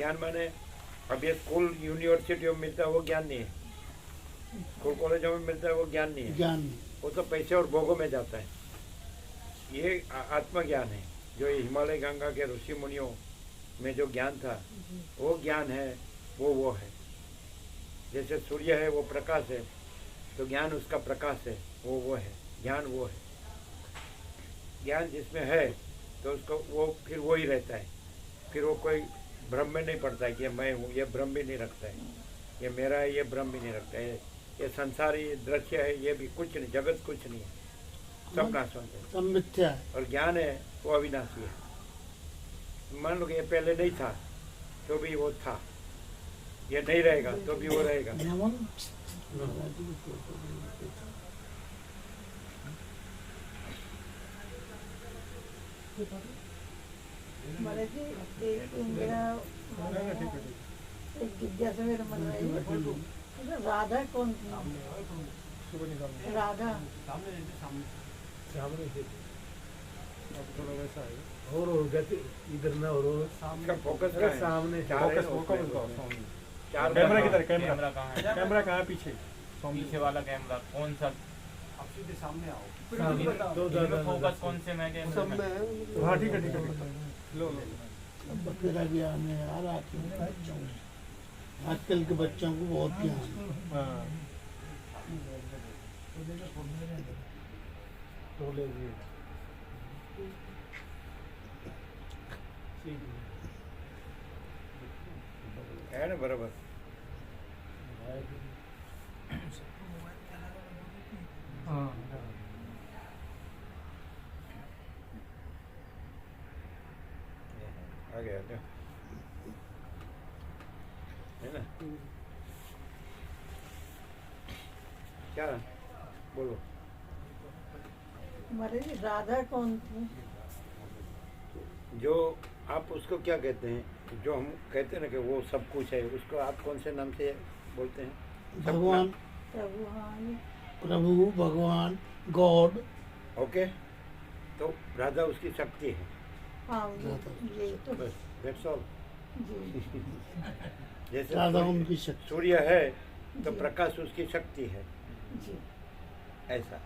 ज्ञान माने अब ये स्कूल यूनिवर्सिटियों में मिलता है वो ज्ञान नहीं है, स्कूल कॉलेजों में मिलता है वो ज्ञान नहीं है, ज्ञान वो तो पैसे और भोगों में जाता है। ये आत्मज्ञान है, जो ये हिमालय गंगा के ऋषि मुनियों में जो ज्ञान था वो ज्ञान है, वो है। जैसे सूर्य है वो प्रकाश है, तो ज्ञान उसका प्रकाश है, वो है ज्ञान, वो है ज्ञान। जिसमें है तो उसको वो फिर वो ही रहता है, फिर वो कोई भ्रम में नहीं पड़ता है कि मैं हूँ, ये भ्रम भी नहीं रखता है, ये मेरा है, ये भ्रम भी नहीं रखता है, ये संसार, ये दृश्य है, ये भी कुछ नहीं, जगत कुछ नहीं है, सब नाशवंत है, सब मिथ्या है। और ज्ञान है वो अविनाशी है। मान लो कि ये पहले नहीं था तो भी वो था, ये नहीं रहेगा तो भी वो रहेगा। महाराज जी एक मेरा एक जिज्ञासा मेरे मन में आई, राधा कौन थी? राधा थोड़ा वैसा है और गति इधर ना और इसका फोकस कहाँ है? सामने चार चार कैमरा किधर है? कैमरा कहाँ है? कैमरा कहाँ है? पीछे पीछे वाला कैमरा कौन सा? आप सीधे सामने आओ। दो इनमें फोकस कौन से में कैमरा में? हाँ ठीक है ठीक है। लो बकरा ज्ञान है यार आजकल के बच्चों में, आजकल के बच्चों को बहुत ज्ञान है। हाँ तो ले लीजिए। है ना बराबर। हाँ आ गया क्या है ना? क्या बोलो? महाराज जी राधा कौन थी? जो आप उसको क्या कहते हैं, जो हम कहते हैं ना कि वो सब कुछ है, उसको आप कौन से नाम से बोलते हैं? भगवान, प्रभु, हाँ प्रभु, भगवान, गॉड। ओके, तो राधा उसकी शक्ति है, हाँ ये तो बस दैट्स ऑल। जी जैसे राधा उनकी शक्ति। सूर्य है तो जी। प्रकाश उसकी शक्ति है, जी ऐसा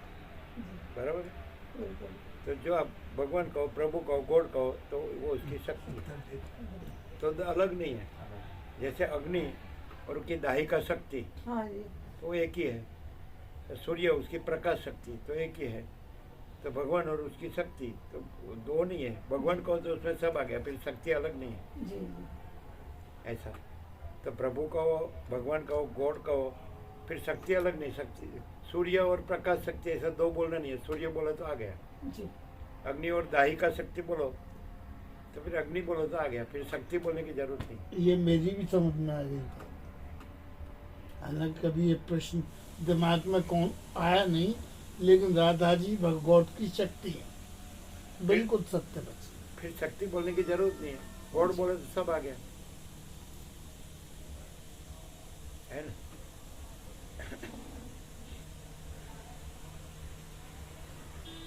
बराबर है? बिल्कुल। तो जो आप भगवान कहो, प्रभु कहो, गॉड कहो, तो वो उसकी शक्ति है, तो अलग नहीं है। जैसे अग्नि और उसकी दाही का शक्ति हाँ जी तो एक ही है, तो सूर्य उसकी प्रकाश शक्ति तो एक ही है, तो भगवान और उसकी शक्ति तो दो नहीं है। भगवान कहो तो उसमें सब आ गया, फिर शक्ति अलग नहीं है, जी जी ऐसा। तो प्रभु कहो, भगवान कहो, गॉड कहो, फिर शक्ति अलग नहीं, शक्ति सूर्य और प्रकाश शक्ति ऐसा दो बोलना नहीं है। सूर्य बोला तो आ गया, जी अग्नि और दाही का शक्ति बोलो तो फिर अग्नि बोलो तो आ गया, फिर शक्ति बोलने की जरूरत नहीं। ये मेरी भी समझ में आ गई। हालांकि कभी ये प्रश्न दिमाग में कौन आया नहीं, लेकिन राधा जी भगवान की शक्ति है, बिल्कुल सत्य बच्चे। फिर शक्ति बोलने की जरूरत नहीं है, गॉड बोले तो सब आ गया, है ना?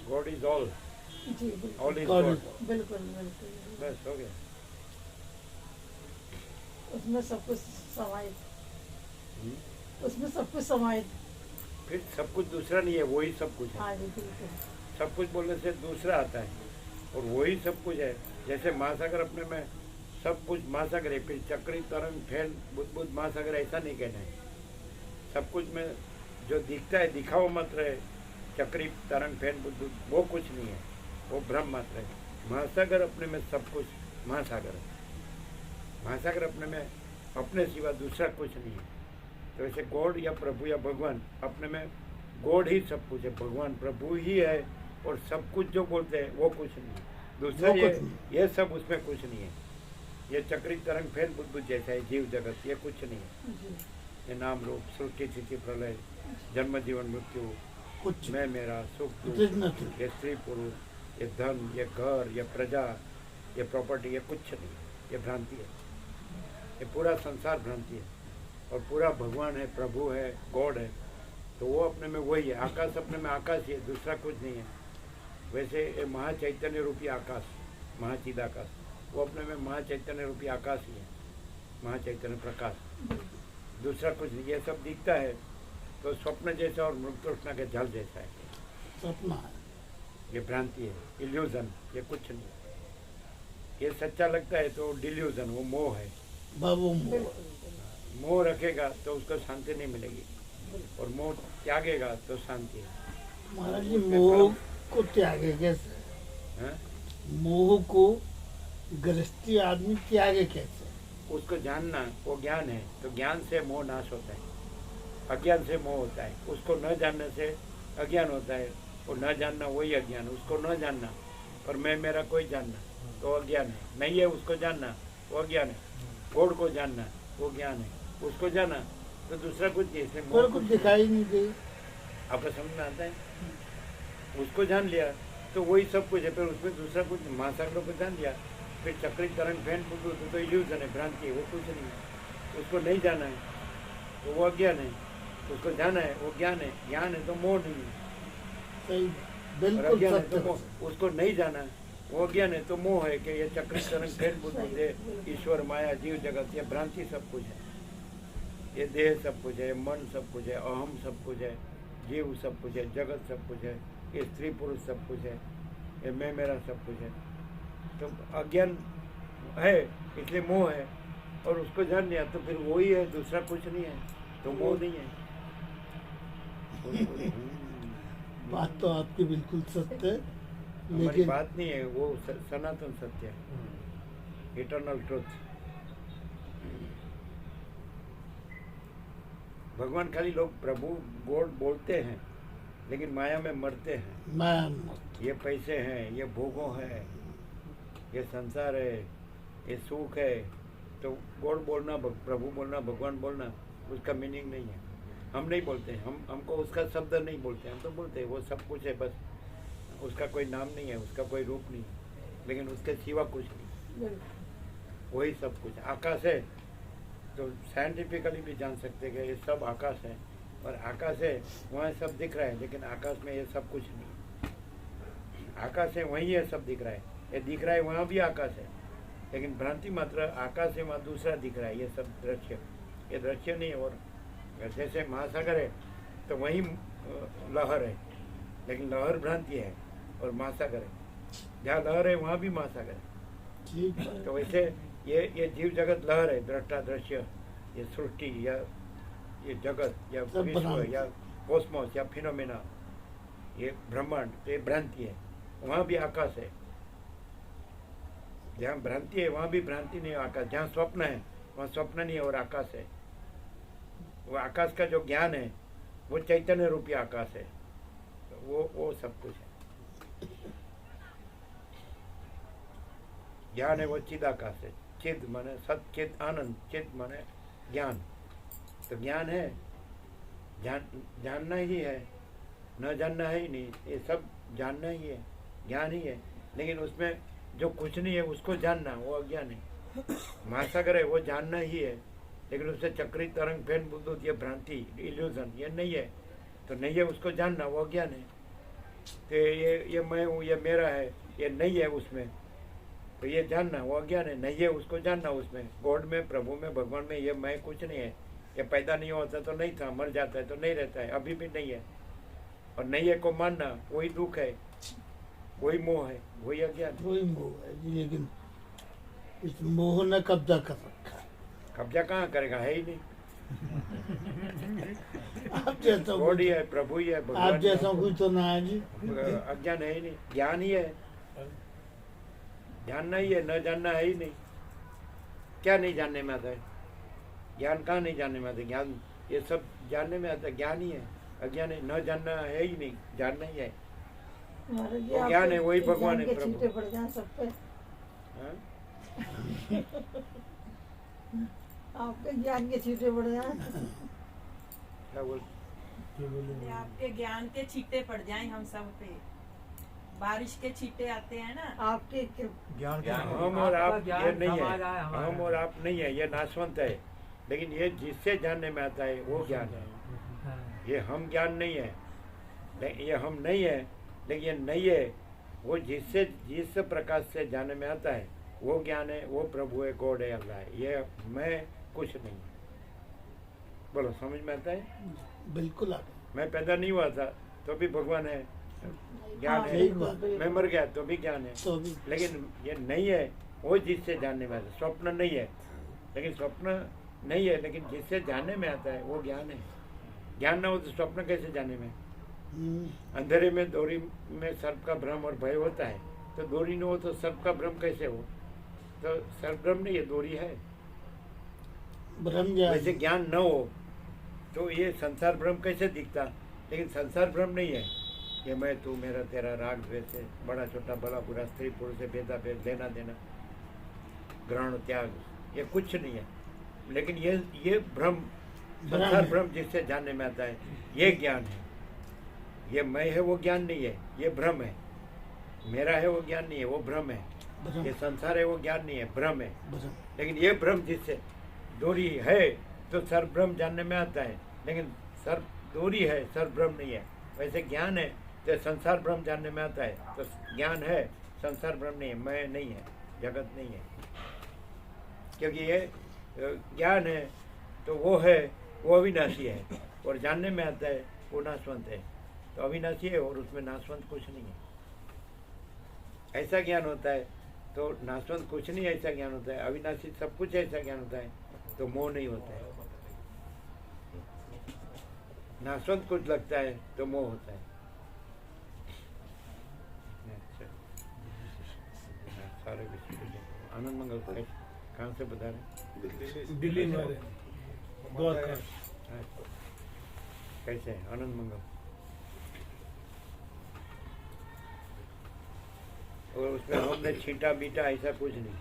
गॉड इज ऑल, जी बिल्कुल all is God God, is बिल्कुल बिल्कुल। बस हो गया। उसमें सब कुछ समाहित, हम्म। उसमें सब कुछ समाहित। फिर सब कुछ दूसरा नहीं है, वही सब कुछ है। हाँ जी बिल्कुल। सब कुछ बोलने से दूसरा आता है और वही सब कुछ है। जैसे महासागर अपने में सब कुछ महासागर है, फिर चक्री तरंग फैन बुद्ध महासागर ऐसा नहीं कहना है। सब कुछ में जो दिखता है दिखावा मात्र है, चक्री तरंग फैन बुद्ध वो कुछ नहीं है, वो भ्रम मात्र है। महासागर अपने में सब कुछ महासागर है, महासागर अपने में अपने सिवा दूसरा कुछ नहीं है। तो ऐसे गॉड या प्रभु या भगवान अपने में गॉड ही सब कुछ है, भगवान प्रभु ही है, और सब कुछ जो बोलते हैं वो कुछ नहीं है, दूसरा ये सब उसमें कुछ नहीं है। ये चक्री तरंग फैन बुद्ध जैसा है जीव जगत, ये कुछ नहीं है। जी ये नाम रूप सृष्टि स्थिति प्रलय जन्म जीवन मृत्यु, कुछ मैं मेरा सुख It is दुख, nothing. ये स्त्री पुरुष, ये धन, ये घर, ये प्रजा, ये प्रॉपर्टी, ये कुछ नहीं, ये भ्रांति है। ये पूरा संसार भ्रांति है, और पूरा भगवान है, प्रभु है, गॉड है, तो वो अपने में वही है। आकाश अपने में आकाश ही है, दूसरा कुछ नहीं है। वैसे ये महाचैतन्य रूपी आकाश, महाचिदाकाश, वो अपने में महाचैतन्य रूपी आकाश ही है, महाचैतन्य प्रकाश, दूसरा कुछ नहीं। ये सब दिखता है तो स्वप्न जैसा और मृतृष्णा के जल जैसा है। सपना है। ये भ्रांति है, इल्यूजन, ये कुछ नहीं। ये सच्चा लगता है तो डिल्यूजन, वो मोह है। बाबू मोह। मोह रखेगा तो उसको शांति नहीं मिलेगी, और मोह त्यागेगा तो शांति है। महाराज जी मोह को त्यागे कैसे? हाँ? मोह को गृहस्थी आदमी त्यागे कैसे? उसको जानना वो ज्ञान है, तो ज्ञान से मोह नाश होता है, अज्ञान से मोह होता है। उसको न जानने से अज्ञान होता है, और न जानना वही अज्ञान है। उसको न जानना और मैं मेरा कोई जानना तो अज्ञान है। नहीं है उसको जानना वो अज्ञान है। गॉड को जानना वो ज्ञान है। उसको जाना तो दूसरा कुछ नहीं, इसमें मोह फिर कुछ दिखाई नहीं दे। आपको समझ में आता है? उसको जान लिया तो वही सब कुछ है, फिर उसमें दूसरा कुछ महासागरों को जान लिया, फिर चक्री तरंग फैन तो इल्यूजन है, भ्रांति है, वो कुछ नहीं है। उसको नहीं जाना है तो वो अज्ञान है, उसको जाना है वो ज्ञान है। ज्ञान है तो मोह नहीं है, सही, और बिल्कुल अज्ञान है सत्य तो मोह। उसको नहीं जाना है वो अज्ञान है, तो मोह है कि ये चक्री तरंग फैन बुद्ध, ईश्वर, माया, जीव जगत, ये भ्रांति सब कुछ है। ये देह सब कुछ है, मन सब कुछ है, अहम सब कुछ है, जीव सब कुछ है, जगत सब कुछ है, ये स्त्री पुरुष सब कुछ है, ये मैं मेरा सब कुछ है। तो अज्ञान है इसलिए मोह है, और उसको जान लिया तो फिर वही है, दूसरा कुछ नहीं है, तो मोह नहीं है। बात तो आपकी बिल्कुल सत्य है, हमारी लेकिन बात नहीं है, वो सनातन सत्य है, इटर्नल ट्रुथ। भगवान खाली लोग प्रभु गॉड बोलते हैं, लेकिन माया में मरते हैं। मैं ये पैसे हैं, ये भोगों है, ये संसार है, ये सुख है, तो गॉड बोलना, प्रभु बोलना, भगवान बोलना, उसका मीनिंग नहीं है। हम नहीं बोलते हैं, हमको उसका शब्द नहीं बोलते, हम तो बोलते हैं वो सब कुछ है, बस उसका कोई नाम नहीं है, उसका कोई रूप नहीं है, लेकिन उसके सिवा कुछ नहीं, वही सब कुछ। आकाश है तो साइंटिफिकली भी जान सकते हैं कि ये सब आकाश है, और आकाश है वहाँ सब दिख रहा है, लेकिन आकाश में ये सब कुछ नहीं। आकाश है वहीं ये सब दिख रहा है, ये दिख रहा है वहाँ भी आकाश है, लेकिन भ्रांति मात्र आकाश है वहाँ दूसरा दिख रहा है। ये सब दृश्य, ये दृश्य नहीं है। और जैसे महासागर है तो वहीं लहर है, लेकिन लहर भ्रांति है, और महासागर है, जहाँ लहर है वहाँ भी महासागर है। ठीक है। तो वैसे ये जीव जगत लहर है, दृष्टा दृश्य, ये सृष्टि या ये जगत या सब विश्व भ्रांति। या कॉस्मोस या फिनोमेना, ये ब्रह्मांड, तो ये भ्रांति है। वहाँ भी आकाश है, जहाँ भ्रांति है वहाँ भी भ्रांति नहीं है। आकाश, जहाँ स्वप्न है वहाँ स्वप्न नहीं है और आकाश है। वो आकाश का जो ज्ञान है वो चैतन्य रूपी आकाश है, वो सब कुछ है। ज्ञान है वो चिद आकाश है। चिद माने सत, चिद आनंद, चिद माने ज्ञान। तो ज्ञान है, जानना ही है, न जानना है ही नहीं। ये सब जानना ही है, ज्ञान ही है, लेकिन उसमें जो कुछ नहीं है उसको जानना वो अज्ञान है। महासागर है वो जानना ही है, लेकिन उससे चक्री तरंग फैन बुद्धि, ये भ्रांति, इल्यूजन, ये नहीं है। तो नहीं है उसको जानना वो अज्ञान है। तो ये मैं हूँ, ये मेरा है, ये नहीं है उसमें, तो ये जानना वो अज्ञान है। नहीं है उसको जानना, उसमें गॉड में, प्रभु में, भगवान में ये मैं कुछ नहीं है। ये पैदा नहीं होता तो नहीं था, मर जाता है तो नहीं रहता है, अभी भी नहीं है। और नहीं है को मानना वही दुख है, वही मोह है, वही अज्ञान है। वही मोह है जी, लेकिन इस मोह ने कब्जा कर रखा है। कब्जा कहाँ करेगा, है ही नहीं। आप जैसा गॉड ही है, प्रभु ही है, आप भगवान जैसा कोई तो ना है जी। अज्ञान है ही नहीं, ज्ञान ही है। जानना ही है, न जानना है ही नहीं। क्या नहीं जानने में आता है? ज्ञान कहाँ नहीं जानने में आता है? ज्ञान ये सब जानने में आता है, ज्ञान ही है। अज्ञान है, न जानना है ही नहीं, जानना ही है। महाराज जी, वो ज्ञान है, वही आपके भगवान ज्ञान है, के प्रभु। छींटे पड़ जाएं सब पे। हाँ? आपके ज्ञान के छींटे पड़ जाएं। क्या बोल? आपके ज्ञान के छींटे पड़ जाएं हम सब पे। बारिश के छींटे आते हैं ना। आपके ज्ञान का हम और आप ज्ञान ये नहीं समाज आए है, हमारे। हम और आप नहीं है, ये नाशवंत है। लेकिन ये जिससे जानने में आता है वो ज्ञान है। ये हम ज्ञान नहीं है, ये हम नहीं है, लेकिन ये नहीं है वो जिससे जिस प्रकाश से जानने में आता है वो ज्ञान है, वो प्रभु है, गॉड है, अल्लाह है। ये मैं कुछ नहीं। बोलो, समझ में आता है? बिल्कुल आ गए। मैं पैदा नहीं हुआ था तो भी भगवान है, ज्ञान हाँ, है। सही बात। मैं मर गया तो भी ज्ञान है। तो भी लेकिन ये नहीं है वो जिससे जानने में आता है। स्वप्न नहीं है, लेकिन स्वप्न नहीं है, लेकिन जिससे जानने में आता है वो ज्ञान है। ज्ञान ना हो तो स्वप्न कैसे जाने में? अंधेरे में डोरी में सर्प का भ्रम और भय होता है, तो डोरी न हो तो सर्प का भ्रम कैसे हो? तो सर्प भ्रम नहीं है, डोरी है। भ्रम ज्ञान। वैसे ज्ञान न हो तो ये संसार भ्रम कैसे दिखता? लेकिन संसार भ्रम नहीं है। ये मैं तू मेरा तेरा राग द्वेष है, बड़ा छोटा भला बुरा, स्त्री पुरुष से भेदा भेद, लेना देना, ग्रहण त्याग, ये कुछ नहीं है। लेकिन ये भ्रम, संसार है। भ्रम जिससे जानने में आता है, ये ज्ञान है। ये मैं है वो ज्ञान नहीं है, ये भ्रम है। मेरा है वो ज्ञान नहीं है, वो भ्रम है। भ्रम। ये संसार है वो ज्ञान नहीं है, भ्रम है। भ्रम। लेकिन ये भ्रम जिससे दूरी है तो सर्वभ्रम जानने में आता है। लेकिन सर्व दूरी है, सर्वभ्रम नहीं है। वैसे ज्ञान है तो संसार भ्रम जानने में आता है, तो ज्ञान है, संसार भ्रम नहीं है, मैं नहीं है, जगत नहीं है। क्योंकि ये ज्ञान है तो वो है, वो अविनाशी है, और जानने में आता है वो नाशवंत है। तो अविनाशी है और उसमें नाशवंत कुछ नहीं है। ऐसा ज्ञान होता है तो नाशवंत कुछ नहीं, ऐसा ज्ञान होता है। अविनाशी सब कुछ ऐसा ज्ञान होता है तो मोह नहीं होता है। नाशवंत कुछ लगता है तो मोह होता है। अच्छा, सारे विषय आनंद मंगल कहाँ से बता रहे? दिल्ली में द्वारका। कैसे है आनंद मंगल? और उसमें हमने छीटा बीटा ऐसा कुछ नहीं।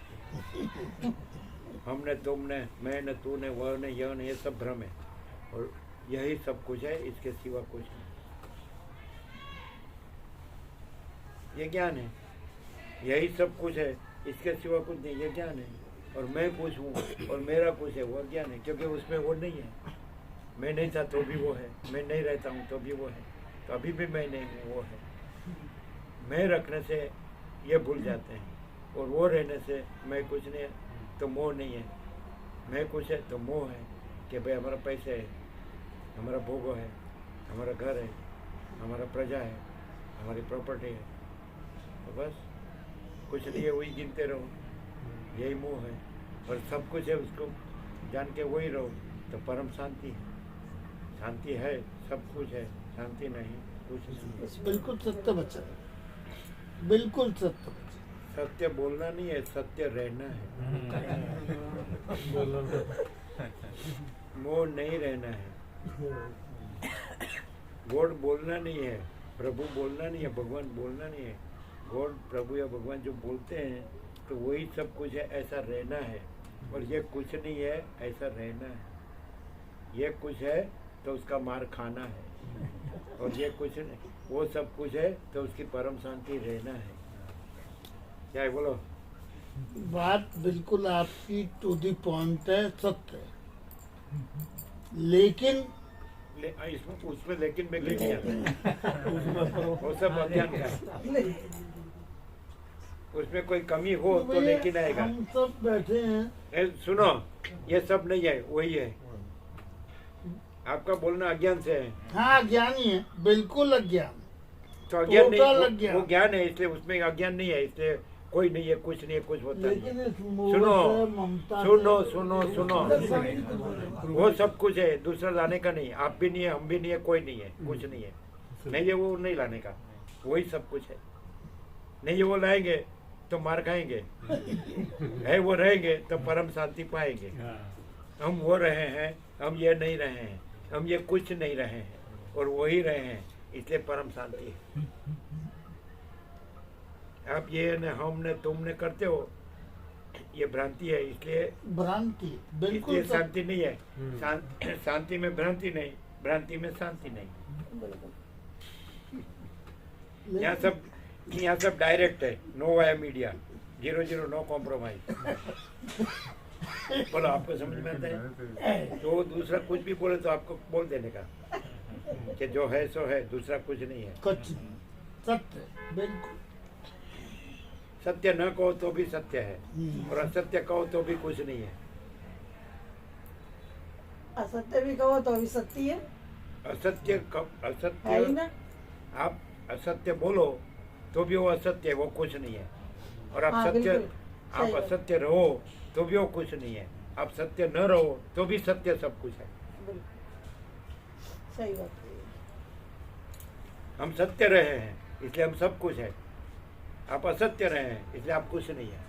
हमने, तुमने, मैंने, तूने, वह ने, यह ने, ये सब भ्रम है। और यही सब कुछ है, इसके सिवा कुछ नहीं। ये ज्ञान है। यही सब कुछ है, इसके सिवा कुछ नहीं, ये ज्ञान है। और मैं कुछ हूँ और मेरा कुछ है, वो ज्ञान है। क्योंकि उसमें वो नहीं है। मैं नहीं था तो भी वो है, मैं नहीं रहता हूँ तो भी वो है, तो अभी भी मैं नहीं हूँ, वो है। मैं रखने से ये भूल जाते हैं, और वो रहने से मैं कुछ नहीं है तो मोह नहीं है। मैं कुछ है तो मोह है कि भाई हमारा पैसे है, हमारा भोगो है, हमारा घर है, हमारा प्रजा है, हमारी प्रॉपर्टी है, तो बस कुछ नहीं है, वही गिनते रहो, यही मोह है। और सब कुछ है, उसको जान के वही रहो तो परम शांति है। शांति है, सब कुछ है, शांति नहीं, कुछ नहीं। बिल्कुल सत्य वचन, बिल्कुल सत्य वचन। सत्य बोलना नहीं है, सत्य रहना है। मोह नहीं रहना है। गॉड बोलना नहीं है, प्रभु बोलना नहीं है, भगवान बोलना नहीं है। गॉड, प्रभु या भगवान जो बोलते हैं तो वही सब कुछ है, ऐसा रहना है। और ये कुछ नहीं है, ऐसा रहना है। ये कुछ है तो उसका मार खाना है, और ये कुछ नहीं, वो सब कुछ है तो उसकी परम शांति रहना है। क्या है बोलो? बात बिल्कुल आपकी टू दी पॉइंट है, सत्य है। लेकिन इसमें उसमें लेकिन में क्यों नहीं आता? वो सब अज्ञान का है। उसमें कोई कमी हो तो लेकिन आएगा। हम सब बैठे हैं, सुनो, ये सब नहीं है, वही है। आपका बोलना अज्ञान से है। हाँ ज्ञानी है, बिल्कुल अज्ञान। तो अज्ञान नहीं, टोटल अज्ञान। वो ज्ञान है, इसलिए उसमें अज्ञान नहीं है, इसलिए कोई नहीं है, कुछ नहीं है, कुछ होता नहीं लेकिन है। इस मोह सुनो से, ममता से- सुनो सुनो सुनो, वो सब कुछ है, दूसरा लाने का नहीं। आप भी नहीं है, हम भी नहीं है, कोई नहीं है, कुछ नहीं है। नहीं है वो नहीं लाने का, वही सब कुछ है। नहीं है वो लाएंगे तो मार खाएंगे, है वो रहेंगे तो परम शांति पाएंगे। हम वो रहे हैं, हम ये नहीं रहे हैं, हम ये कुछ नहीं रहे हैं, और वही रहे हैं, इसलिए परम शांति है। आप ये न हमने तुमने करते हो, ये भ्रांति है, इसलिए भ्रांति, बिल्कुल इसलिए सत्य। शांति नहीं है। शांति में भ्रांति नहीं, भ्रांति में शांति नहीं। यहाँ सब डायरेक्ट है, no via media, 0-0, no compromise. बोलो, आपको समझ में आता है? तो दूसरा कुछ भी बोले तो आपको बोल देने का कि जो है सो है, दूसरा कुछ नहीं है। कुछ नहीं, सत्य, बिल्कुल सत्य न कहो तो भी सत्य है, और असत्य कहो तो भी कुछ नहीं है। असत्य भी कहो तो भी सत्य है, असत्य है ही असत्य ना। आप असत्य बोलो तो भी वो असत्य है, वो कुछ नहीं है। और आप हाँ, सत्य बिल्कुल, आप सही बात। असत्य रहो तो भी वो कुछ नहीं है। आप सत्य न रहो तो भी सत्य सब कुछ है। बिल्कुल सही बात है। हम सत्य रहे हैं इसलिए हम सब कुछ है। आप असत्य रहे हैं इसलिए आप कुछ नहीं है।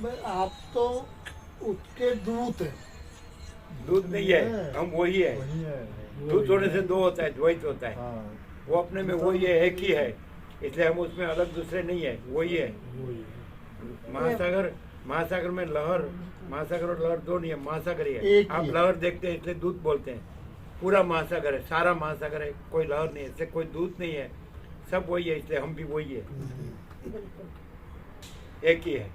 भाई आप तो उसके दूत हैं। दूध नहीं है, हम वही है। वही है। दूध होने से दो होता है, द्वैत होता है। हाँ, वो अपने में वही है, एक ही है, इसलिए हम उसमें अलग दूसरे नहीं है, वही है। वही। महासागर में लहर, महासागर और लहर दो नहीं है, महासागर ही है। एक ही आप है। लहर देखते हैं इसलिए दूध बोलते हैं। पूरा महासागर है, सारा महासागर है, कोई लहर नहीं है, इसलिए कोई दूध नहीं है, सब वही है, इसलिए हम भी वही है, बिल्कुल एक ही है।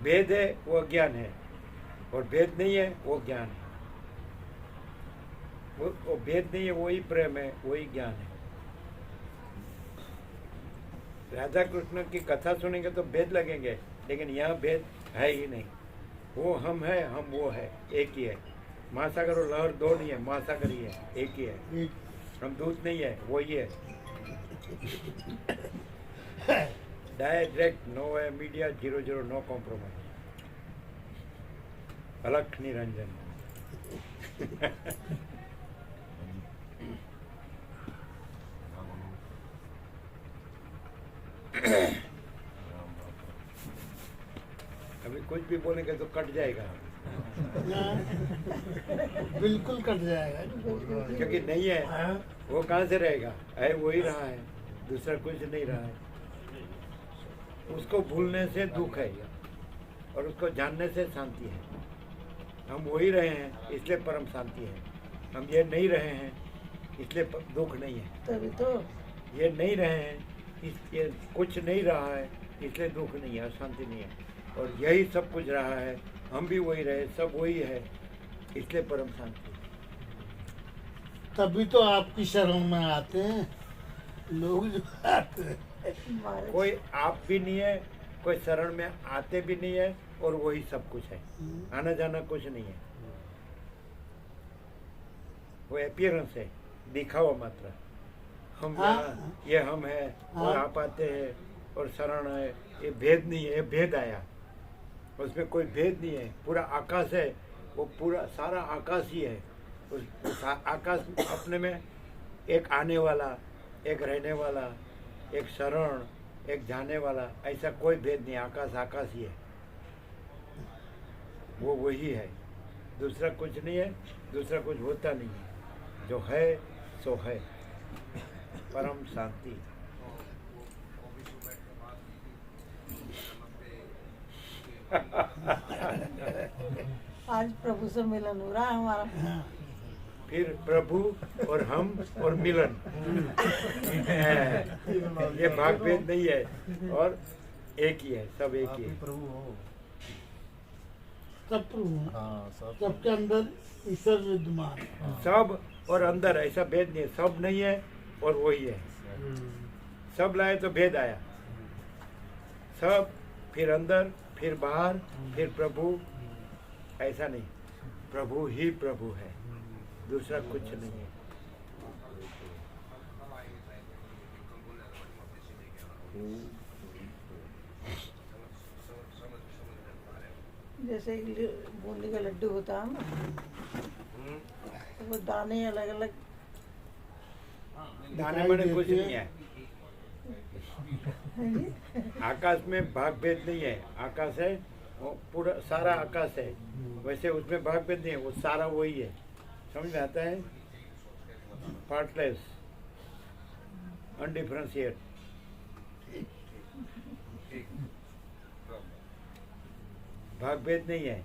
भेद है वो अज्ञान है, और भेद नहीं है वो ज्ञान है। वो भेद नहीं है वही प्रेम है, वही ज्ञान है। राधा कृष्ण की कथा सुनेंगे तो भेद लगेंगे, लेकिन यहाँ भेद है ही नहीं। वो हम है, हम वो है, एक ही है। महासागर और लहर दो नहीं है, महासागर ही है, एक ही है। एक हम दूध नहीं है, वो ही है। Direct, no media, 0-0, no compromise. Alakh Niranjan. अभी कुछ भी बोलेंगे तो कट जाएगा, बिल्कुल कट जाएगा। क्योंकि नहीं है वो कहाँ से रहेगा, है वही रहा है, दूसरा कुछ नहीं रहा है। उसको भूलने से दुख है और उसको जानने से शांति है। हम वही रहे हैं इसलिए परम शांति है। हम ये नहीं रहे हैं इसलिए दुख नहीं है। तभी तो ये नहीं रहे हैं, इसलिए कुछ नहीं रहा है इसलिए दुख नहीं है, अशांति नहीं है। और यही सब कुछ रहा है, हम भी वही रहे, सब वही है, इसलिए परम शांति। तभी तो आपकी शरण में आते हैं लोग जो आते हैं। महाराज कोई आप भी नहीं है, कोई शरण में आते भी नहीं है, और वही सब कुछ है। आना जाना कुछ नहीं है, वो अपीयरेंस है, दिखावा मात्र। हम हाँ। यहाँ, ये हम है, और हाँ। आप आते हैं और शरण है, ये भेद नहीं है, ये भेद आया। उसमें कोई भेद नहीं है, पूरा आकाश है, वो पूरा सारा आकाश ही है। उस आकाश अपने में एक आने वाला, एक रहने वाला, एक शरण, एक जाने वाला, ऐसा कोई भेद नहीं। आकाश आकाश ही है, वो वही है, दूसरा कुछ नहीं है, दूसरा कुछ होता नहीं है। जो है सो है, परम शांति। आज प्रभु से मिलन हो रहा है हमारा। फिर प्रभु और हम और मिलन। ये भाग भेद नहीं है, और एक ही है, सब एक आप ही ही है। प्रभु हो। सब प्रभु हैं। हाँ, सब सबके अंदर ईश्वर विद्यमान है। सब और अंदर ऐसा भेद नहीं है, सब नहीं है और वही है। सब लाए तो भेद आया, सब फिर अंदर, फिर बाहर, फिर प्रभु, ऐसा नहीं। प्रभु ही प्रभु है, दूसरा कुछ नहीं है। जैसे बूंदी का लड्डू होता है ना, तो वो दाने अलग अलग दाने बने कुछ नहीं है। आकाश में भाग भेद नहीं है, आकाश है, वो पूरा सारा आकाश है। वैसे उसमें भाग भेद नहीं है, वो सारा वही है। समझ में आता है? पार्टलेस, अनडिफरेंशिएट। भाग भेद नहीं है,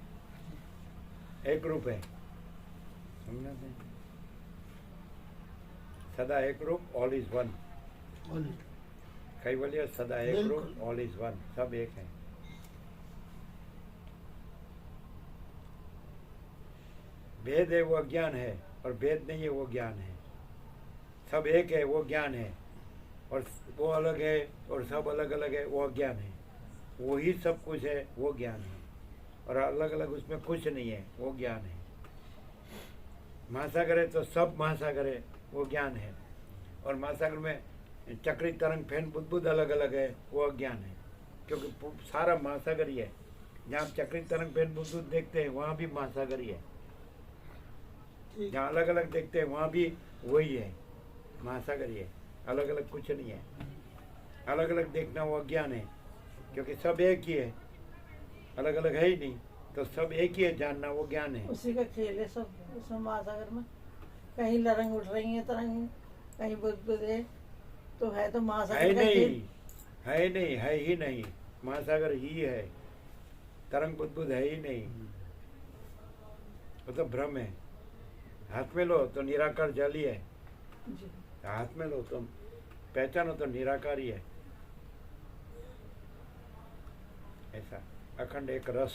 एक रूप है। समझना है? सदा एक रूप, ऑल इज वन। कैवल्य सदा एक रूप, बिल्कुल। ऑल इज वन, सब एक है। भेद है वो अज्ञान है, और भेद नहीं है वो ज्ञान है। सब एक है वो ज्ञान है, और वो अलग है और सब अलग अलग है, वो अज्ञान है। वही सब कुछ है, वो ज्ञान है। और अलग अलग उसमें कुछ नहीं है, वो ज्ञान है। महासागर है तो सब महासागर है, वो ज्ञान है। और महासागर में चक्री तरंग फैन बुद्ध अलग अलग है, वो अज्ञान है। क्योंकि सारा महासागर ही है। जहाँ आप चक्री तरंग फैन बुद्ध देखते हैं वहाँ भी महासागर ही है। जहाँ अलग अलग देखते हैं वहाँ भी वही है, महासागर ही है। अलग अलग कुछ नहीं है। अलग अलग देखना वो अज्ञान है, क्योंकि सब एक ही है, अलग अलग है ही नहीं। तो सब एक ही है, जानना वो ज्ञान है। उसी का खेल है सब उसमें महासागर में। कहीं लरंग उठ रही है तरंग, कहीं बुद्ध है, तो है तो है महासागर का नहीं, खेल। है नहीं, है ही नहीं। महासागर ही है, तरंग बुद्ध है ही नहीं। वो तो भ्रम है। हाथ में लो तो निराकार जल ही है, जी। हाथ में लो तो पहचानो तो निराकार ही है। ऐसा अखंड एक रस,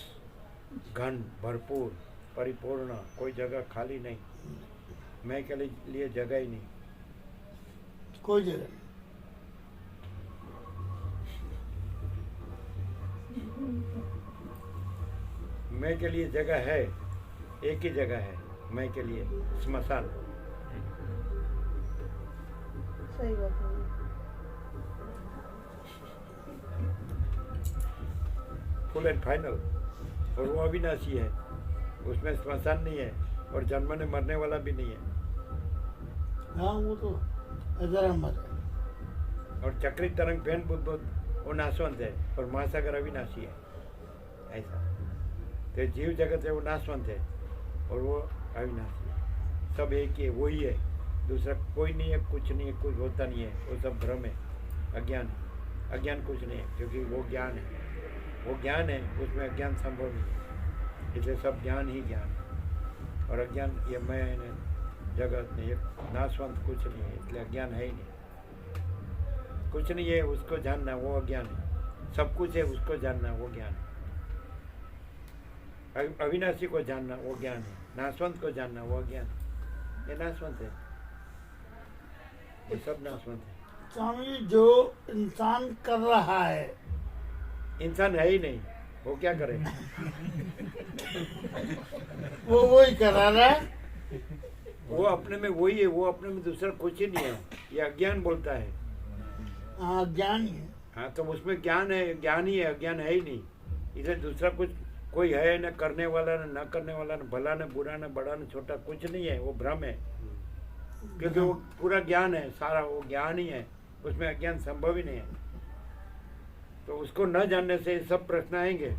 घन, भरपूर, परिपूर्ण, कोई जगह खाली नहीं। मैं के लिए जगह ही नहीं। कोई जगह नहीं। मैं के लिए जगह है, एक ही जगह है मैं के लिए, स्मशान। सही बात है। Full and final. और वो अविनाशी है, उसमें स्मशान नहीं है और जन्मने मरने वाला भी नहीं है। हाँ वो तो अजर अमर है। और चक्री तरंग फैन बुद्ध वो नाशवंत है और महासागर अविनाशी है। ऐसा तो जीव जगत है वो नाशवंत है और वो अविनाशी है। सब एक ही है, वही है, दूसरा कोई नहीं है, कुछ नहीं है, कुछ होता नहीं है। वो सब भ्रम है, अज्ञान है। अज्ञान कुछ नहीं है, क्योंकि वो ज्ञान है। वो ज्ञान है, उसमें अज्ञान संभव नहीं है। इसलिए सब ज्ञान ही ज्ञान है। और अज्ञान ये मैं जगत नहीं, ये नाशवंत कुछ नहीं है, इसलिए अज्ञान है ही नहीं। कुछ नहीं है उसको जानना वो अज्ञान है। सब कुछ है उसको जानना वो ज्ञान है। अविनाशी को जानना वो ज्ञान है। नाशवंत को जानना वो अज्ञान है। ये नाशवंत है, ये सब नाशवंत है। स्वामी जी, जो इंसान कर रहा है इंसान है ही नहीं, वो क्या करे? वो वही करा रहा है। वो अपने में वही है, वो अपने में दूसरा कुछ ही नहीं है। ये अज्ञान बोलता है। हाँ ज्ञान है। हाँ तो उसमें ज्ञान है, ज्ञान ही है, अज्ञान है ही नहीं। इसे दूसरा कुछ कोई है न करने वाला न करने वाला, न भला न बुरा, न बड़ा न छोटा, कुछ नहीं है। वो भ्रम है, क्योंकि वो पूरा ज्ञान है, सारा वो ज्ञान ही है। उसमें अज्ञान संभव ही नहीं है। तो उसको न जानने से सब प्रश्न आएंगे।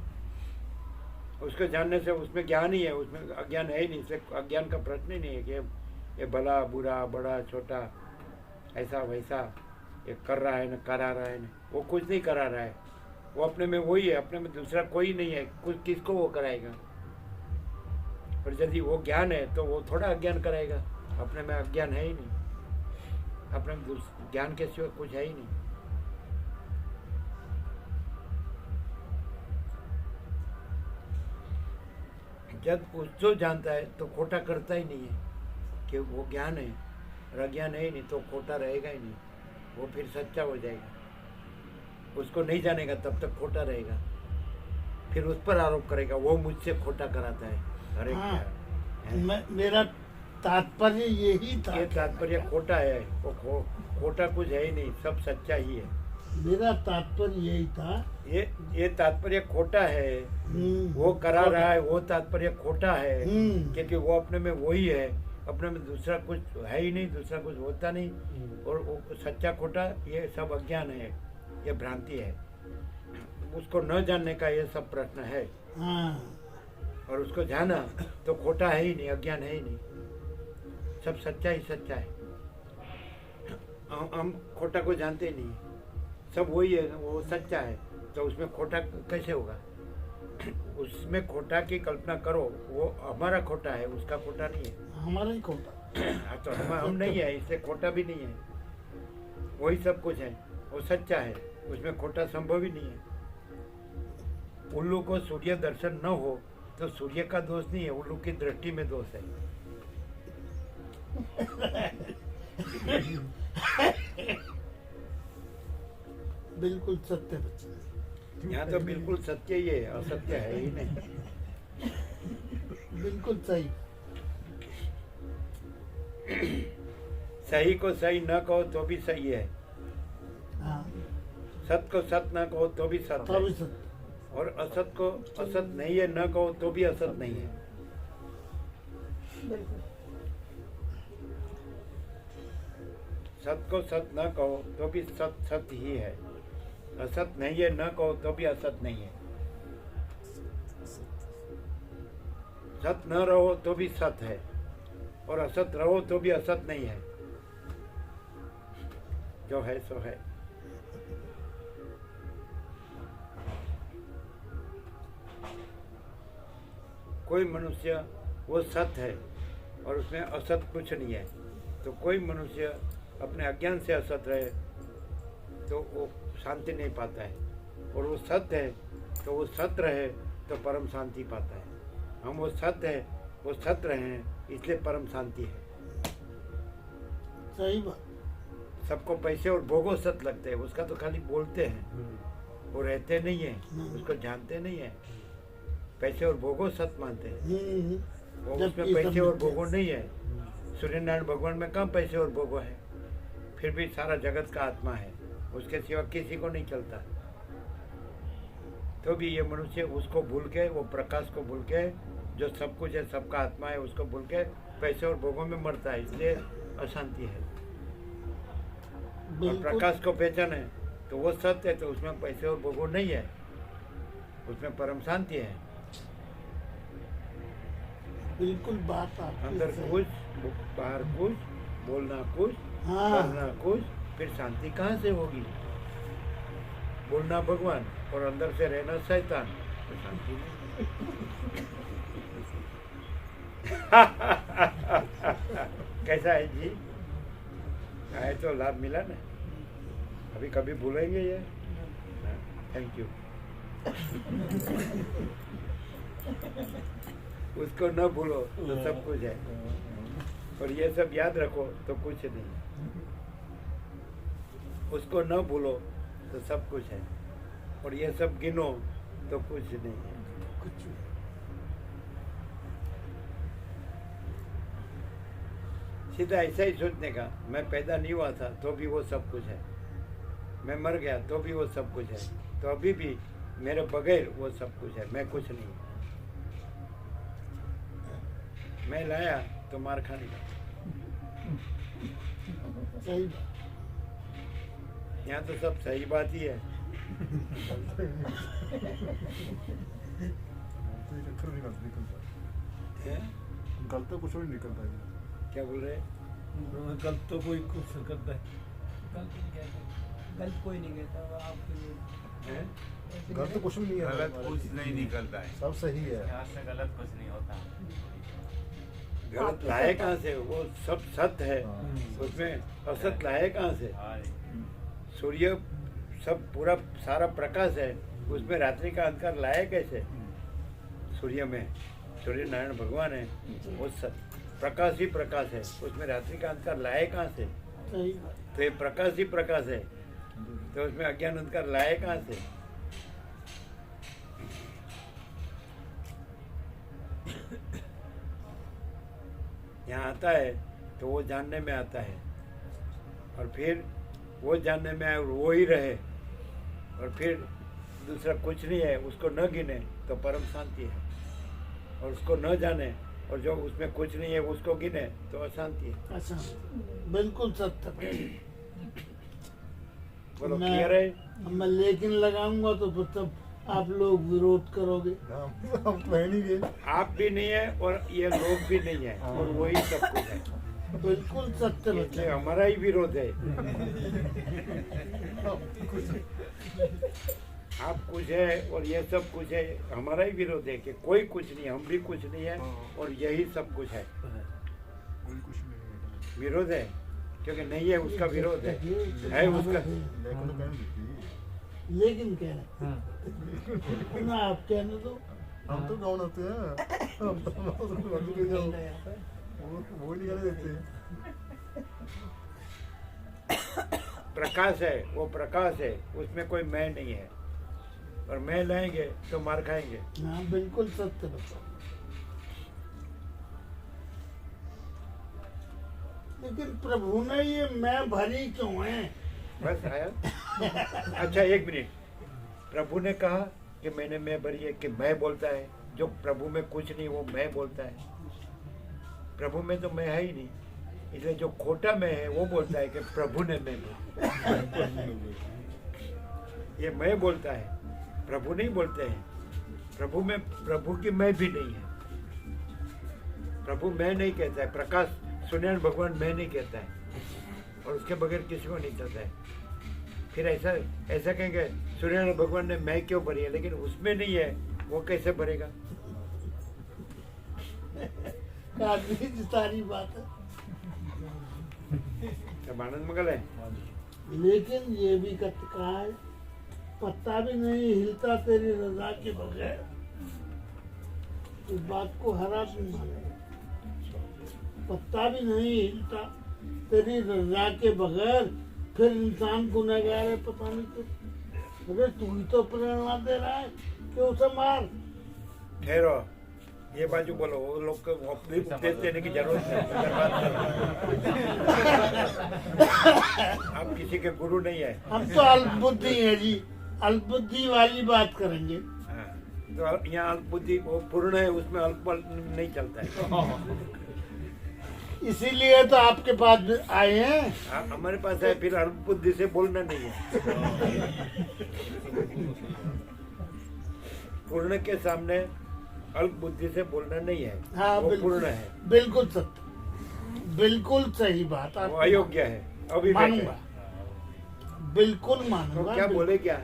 उसको जानने से उसमें ज्ञान ही है, उसमें अज्ञान है ही नहीं। इसलिए अज्ञान का प्रश्न ही नहीं है कि ये भला बुरा बड़ा छोटा ऐसा वैसा ये कर रहा है न करा रहा है न। वो कुछ नहीं करा रहा है, वो अपने में वही है, अपने में दूसरा कोई नहीं है। कुछ किसको वो कराएगा? और यदि वो ज्ञान है तो वो थोड़ा अज्ञान कराएगा। अपने में अज्ञान है ही नहीं, अपने में ज्ञान के सिवा कुछ है ही नहीं। जब उसको जानता है तो खोटा करता ही नहीं है, कि वो ज्ञान है और अज्ञान है ही नहीं, तो खोटा रहेगा ही नहीं। वो फिर सच्चा हो जाएगा। उसको नहीं जानेगा तब तक खोटा रहेगा। फिर उस पर आरोप करेगा, वो मुझसे खोटा कराता है। अरे हाँ, क्या मेरा तात्पर्य यही था। ये तात्पर्य खोटा है, वो खोटा कुछ है ही नहीं, सब सच्चा ही है। मेरा तात्पर्य यही था। ये तात्पर्य खोटा है, वो करा रहा है, वो तात्पर्य खोटा है, क्योंकि वो अपने में वही है, अपने में दूसरा कुछ है ही नहीं, दूसरा कुछ होता नहीं। और वो सच्चा खोटा ये सब अज्ञान है, ये भ्रांति है। उसको न जानने का ये सब प्रश्न है। हाँ। और उसको जाना तो खोटा है ही नहीं, अज्ञान है ही नहीं, सब सच्चा ही सच्चा है। हम खोटा को जानते ही नहीं, सब वही है, वो सच्चा है, तो उसमें खोटा कैसे होगा? उसमें खोटा की कल्पना करो, वो हमारा खोटा है, उसका खोटा नहीं है। हमारा ही खोटा। तो हम नहीं है, इसलिए खोटा भी नहीं है। वही सब कुछ है, वो सच्चा है, उसमें खोटा संभव ही नहीं है। उल्लू को सूर्य दर्शन न हो तो सूर्य का दोष नहीं है, उल्लू की दृष्टि में दोष है। बिल्कुल सत्य बच्चे, यहाँ तो बिल्कुल सत्य ही है, असत्य है ही नहीं। बिल्कुल सही। सही को सही न कहो तो भी सही है, हाँ, सत को सत न कहो तो भी सत तो भी है, सत्य। और असत को असत नहीं है न कहो तो भी असत नहीं है। बिल्कुल सत को सत न कहो तो भी सत सत ही है, असत नहीं है न कहो तो भी असत नहीं है। सत न रहो तो भी सत है, और असत रहो तो भी असत नहीं है। जो है सो है। कोई मनुष्य वो सत है और उसमें असत कुछ नहीं है, तो कोई मनुष्य अपने अज्ञान से असत रहे तो वो शांति नहीं पाता है, और वो सत्य है तो वो सत्य रहे तो परम शांति पाता है। हम वो सत्य है, वो सत्य रहे हैं, इसलिए परम शांति है। सही बात। सबको पैसे और भोगो सत्य लगते हैं, उसका तो खाली बोलते हैं, वो रहते नहीं है, उसको जानते नहीं है। पैसे और भोगो सत्य मानते हैं, वो जबकि उसमें पैसे और सब भोगो नहीं है। सूर्य नारायण भगवान में कम पैसे और भोगो है, फिर भी सारा जगत का आत्मा है, उसके सिवा किसी को नहीं चलता। तो भी ये मनुष्य उसको भूल के, वो प्रकाश को भूल के, जो सब कुछ है, सबका आत्मा है, उसको भूल के पैसे और भोगों में मरता है, इसलिए अशांति है। और बिल्कुल प्रकाश को पहचाने तो वो सत्य है, तो उसमें पैसे और भोगो नहीं है, उसमें परम शांति है। बिल्कुल बात आपकी अंदर सही। कुछ, बाहर कुछ, बोलना कुछ, हाँ। करना कुछ, फिर शांति कहाँ से होगी? बोलना भगवान और अंदर से रहना शैतान, तो शांति नहीं। कैसा है जी? आए तो लाभ मिला ना, अभी कभी भूलेंगे ये? Thank you. उसको न भूलो तो सब कुछ है, और ये सब याद रखो तो कुछ नहीं। उसको न भूलो तो सब कुछ है, और ये सब गिनो तो कुछ नहीं है। कुछ नहीं। सीधा ऐसा ही सोचने का, मैं पैदा नहीं हुआ था तो भी वो सब कुछ है, मैं मर गया तो भी वो सब कुछ है, तो अभी भी मेरे बगैर वो सब कुछ है, मैं कुछ नहीं। मैं लाया तो मार खाने का। सही बात। यहाँ तो सब सही बात ही है। तो ये चक्कर निकलता हैं? गलत तो कुछ भी नहीं निकलता है। क्या बोल रहे? गलत तो कोई कुछ करता है, गलत कोई नहीं कहता आपके हैं? गलत तो कुछ भी नहीं है, गलत कुछ नहीं निकलता है, सब सही है। यहाँ से गलत कुछ नहीं होता। गलत लाए कहाँ से? वो सब सत्य है, उसमें असत लाए कहाँ से? हाँ, सूर्य सब पूरा सारा प्रकाश है, उसमें रात्रि का अंधकार लाए कैसे? सूर्य में सूर्य नारायण भगवान है, वो सब प्रकाश ही प्रकाश है, उसमें रात्रि का अंधकार लाए कहाँ से? सही बात। तो ये प्रकाश ही प्रकाश है, तो उसमें अज्ञान अंधकार लाए कहाँ से? यहाँ आता है तो वो जानने में आता है, और फिर वो जानने में आए और वो ही रहे, और फिर दूसरा कुछ नहीं है, उसको न गिने तो परम शांति है, और उसको न जाने और जो उसमें कुछ नहीं है उसको गिने तो अशांति है। अच्छा, बिल्कुल सत्य। बोलो क्लियर है? मैं लेकिन लगाऊंगा तो फिर तब आप लोग विरोध करोगे। हम तो है नहीं गए। आप भी नहीं है और ये लोग भी नहीं है, और वही सब कुछ है, बिल्कुल सत्य इसलिए बच्चे। हमारा ही विरोध है। आप कुछ है और ये सब कुछ है, हमारा ही विरोध है कि कोई कुछ नहीं, हम भी कुछ नहीं है और यही सब कुछ है। कोई कुछ नहीं है। विरोध है क्योंकि नहीं है उसका विरोध है उसका। लेकिन तो कहने देती। लेकिन कह रहे ना, आप कहने दो। हम तो कौन होते हैं? हम तो वो नहीं कहने देते। प्रकाश है, वो प्रकाश है, उसमें कोई मैं नहीं है। और मैं लाएंगे तो मार खाएंगे। हाँ बिल्कुल सत्य बच्चा। लेकिन प्रभु ने ये मैं भरी क्यों है? बस आया। अच्छा एक मिनट, प्रभु ने कहा कि मैंने मैं भरी है कि मैं बोलता है, जो प्रभु में कुछ नहीं वो मैं बोलता है। प्रभु में तो मैं है ही नहीं, इसलिए जो खोटा मैं है वो बोलता है कि प्रभु ने मैं बोला। ये मैं बोलता है, प्रभु नहीं बोलते हैं। प्रभु में प्रभु की मैं भी नहीं है। प्रभु मैं नहीं कहता है, प्रकाश सूर्यनारायण भगवान मैं नहीं कहता है, और उसके बगैर किसी को नहीं चलता है। फिर ऐसा कहेंगे सूर्यनारायण भगवान ने मैं क्यों भरी है, लेकिन उसमें नहीं है, वो कैसे भरेगा? काफी सारी बात है। सब आनंद मंगल है। लेकिन ये भी कहा है, पत्ता भी नहीं हिलता तेरी रजा के बगैर। इस बात को हर आदमी माने। पत्ता भी नहीं हिलता तेरी रजा के बगैर, फिर इंसान गुनहगार है, पता नहीं क्यों। अरे तू ही तो प्रेरणा दे रहा है कि उसे मार। ठहरो, ये बाजू बोलो, वो लोग को उपदेश देने की जरूरत नहीं। आप किसी के गुरु नहीं है। हम तो अल्पबुद्धि है जी, अल्पबुद्धि वाली बात करेंगे। हाँ, तो यहाँ अल्पबुद्धि वो पूर्ण है, उसमें अल्प नहीं चलता है। इसीलिए तो आपके पास आए हैं। हमारे पास है, फिर अल्पबुद्धि से बोलना नहीं है। पूर्ण के सामने अल्प बुद्धि से बोलना नहीं है। हाँ वो बिल्कुल, पूर्ण है, बिल्कुल सत्य, बिल्कुल सही बात। वो अयोग्य है, अविवेक मानूंगा, है। बिल्कुल तो मानूंगा। क्या बोले क्या?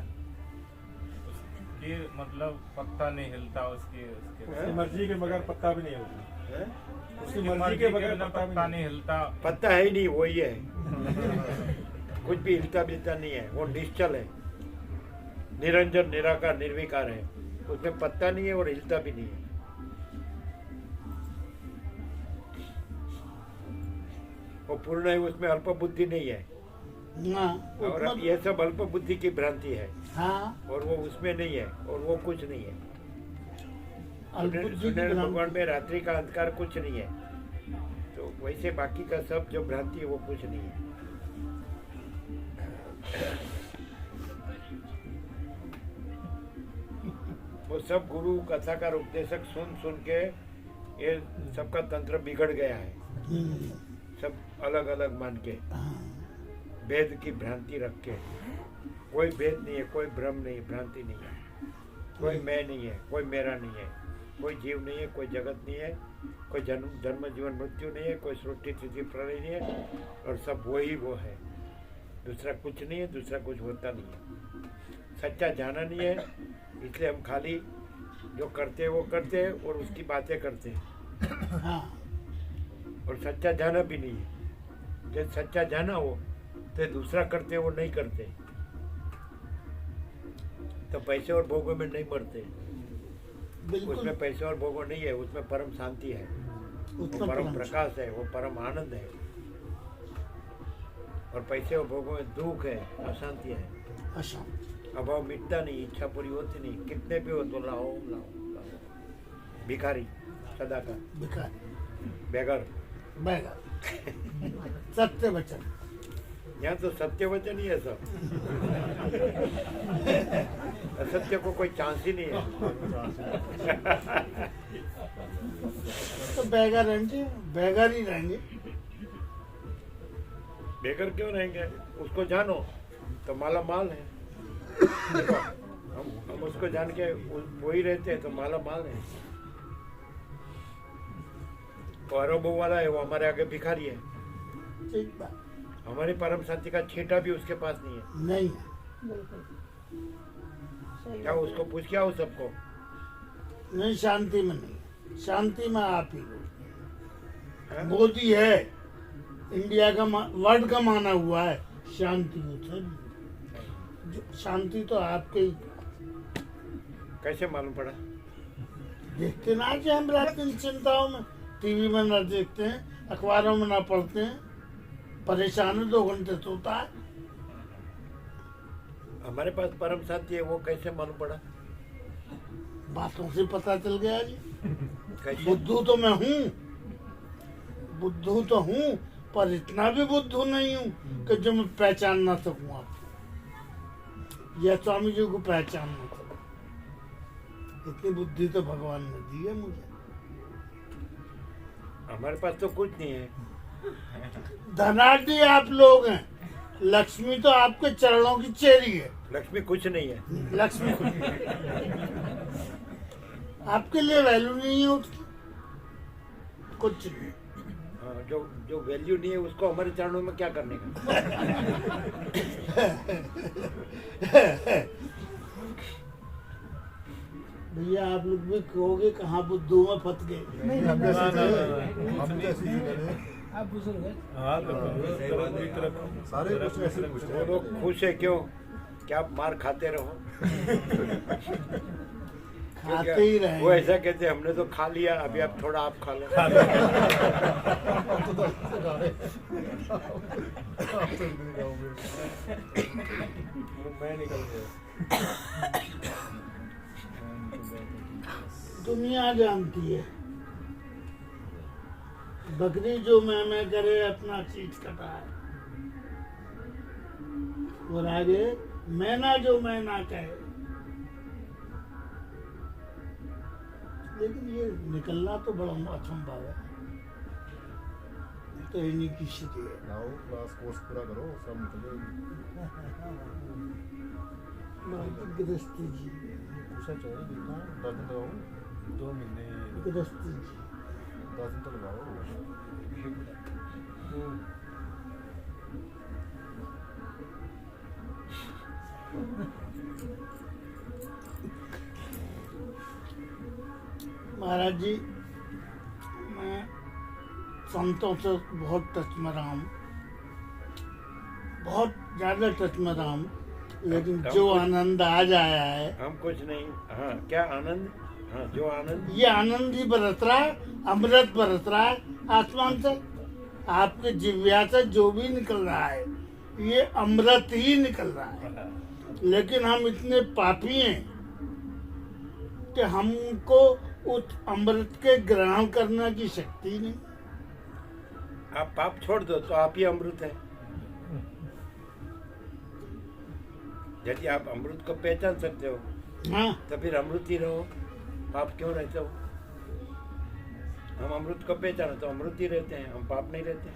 ये मतलब पत्ता नहीं हिलता उसकी उसकी मर्जी के बगैर पत्ता भी नहीं होती। है? उसकी मर्जी के बगैर पत्ता नहीं हिलता। पत्ता है ही नहीं, वही है। कुछ भी हिलता बिलता नहीं है, वो निश्चल है, निरंजन निराकार निर्विकार है। उसमें पत्ता नहीं है और हिलता भी नहीं है। वो पूर्ण है, उसमें अल्प बुद्धि नहीं है। हाँ, और अब ये सब अल्प बुद्धि की भ्रांति है, हाँ, और वो उसमें नहीं है, और वो कुछ नहीं है। अल्पबुद्धि की सूर्यनारायण भगवान भ्रांति। में रात्रि का अंधकार कुछ नहीं है। तो वैसे बाकी का सब जो भ्रांति है वो कुछ नहीं है। वो सब गुरु कथाकार उपदेशक सुन सुन के ये सबका तंत्र बिगड़ गया है। सब अलग अलग मान के, भेद की भ्रांति रख के। कोई भेद नहीं है, कोई भ्रम नहीं है, भ्रांति नहीं है, कोई मैं नहीं है, कोई मेरा नहीं है, कोई जीव नहीं है, कोई जगत नहीं है, कोई जन्म जीवन मृत्यु नहीं है, कोई सृष्टि स्थिति प्रलय नहीं है, और सब वही वो है। दूसरा कुछ नहीं है, दूसरा कुछ होता नहीं है। सच्चा जाना नहीं है, इसलिए हम खाली जो करते हैं वो करते हैं और उसकी बातें करते हैं। हाँ, और सच्चा जाना भी नहीं है। जब सच्चा जाना हो तो दूसरा करते वो नहीं करते, तो पैसे और भोगों में नहीं मरते। बिल्कुल उसमें पैसे और भोगों नहीं है, उसमें परम शांति है, वो उसमें परम प्रकाश है, वो परम आनंद है। और पैसे और भोगों में दुख है, अशांति है, अशांत। अभाव मिटता नहीं, इच्छा पूरी होती नहीं। कितने भी हो तो लाओ लाओ लाओ। भिखारी सदा का, भिखारी, बेगर। बैगर, सत्य वचन। यहाँ तो सत्य वचन ही है सब। असत्य को कोई चांस ही नहीं है। तो बैगर रहेंगे, बैगर ही रहेंगे। बेगर क्यों रहेंगे? उसको जानो तो माला माल है। हम उसको जान के वही रहते हैं तो माला माल है। वो अरबों वाला है, वो हमारे आगे भिखारी है। ठीक बात हमारी परम शांति का छींटा भी उसके पास नहीं है। नहीं है। बिल्कुल सही क्या बात उसको पूछ क्या हो सबको? नहीं, शांति में नहीं, शांति में आप ही लोग। हाँ? मोदी है, इंडिया का वर्ड का माना हुआ है शांति उसे। शांति तो आपके ही। कैसे मालूम पड़ा? देखते ना कि हम रात दिन चिंताओं में, टीवी में ना देखते हैं, अखबारों में ना पढ़ते हैं, परेशान है, 2 घंटे सोता है। हमारे पास परम साथी है, वो कैसे मालूम पड़ा? बातों से पता चल गया जी। कैसे? बुद्धू तो मैं हूँ, बुद्धू तो हूँ, पर इतना भी बुद्धू नहीं हूँ कि जो मैं पहचान ना सकूँ आपको, या स्वामी जी को पहचान ना सकूँ। इतनी बुद्धि तो भगवान ने दी है मुझे। हमारे पास तो कुछ नहीं है। धनाढ़ी आप लोग हैं, लक्ष्मी तो आपके चरणों की चेरी है। लक्ष्मी कुछ नहीं है। लक्ष्मी आपके लिए वैल्यू नहीं है उसकी, कुछ नहीं। हाँ, जो जो वैल्यू नहीं है उसको हमारे चरणों में क्या करने का? भैया आप लोग भी कहोगे कहाँ बुद्धू में फंस गए। आप बुजुर्ग हैं। हाँ तो सारे कुछ ऐसे पूछते वो हैं। लोग खुश है क्यों? क्या आप मार खाते रहो? खाते ही रहे। वो ऐसा कहते हैं, हमने तो खा लिया, अभी आप थोड़ा आप खा लो। मैं निकल गया। दुनिया जानती है, बकरी जो मैं करे अपना चीज कटा है, और आगे मैना जो मैना कहे। लेकिन ये निकलना तो बड़ा असंभव है, तो इन्हीं की स्थिति है। लाओ क्लास कोर्स पूरा करो, सब निकल जाएगी। गृहस्थी जी, पूछा चाहिए कितना 10 दिन लगाओ, 2 महीने। गृहस्थी जी। 10 दिन तो लगाओ। महाराज जी, मैं संतों से बहुत टच में रहा हूँ, बहुत ज्यादा टच में रहा हूँ, लेकिन जो आनंद आज आया है, हम कुछ नहीं। हाँ, क्या आनंद? हाँ, जो आनंद, ये आनंद ही बरस रहा है, अमृत बरस रहा है आसमान से। आपके जिव्या से जो भी निकल रहा है, ये अमृत ही निकल रहा है। लेकिन हम इतने पापी हैं कि हमको उस अमृत के ग्रहण करने की शक्ति नहीं। आप पाप छोड़ दो तो आप ही अमृत है। यदि आप अमृत को पहचान सकते हो हाँ, तो फिर अमृत ही रहो, पाप क्यों रहते हो? हम अमृत को पहचानो तो अमृत ही रहते हैं, हम पाप नहीं रहते।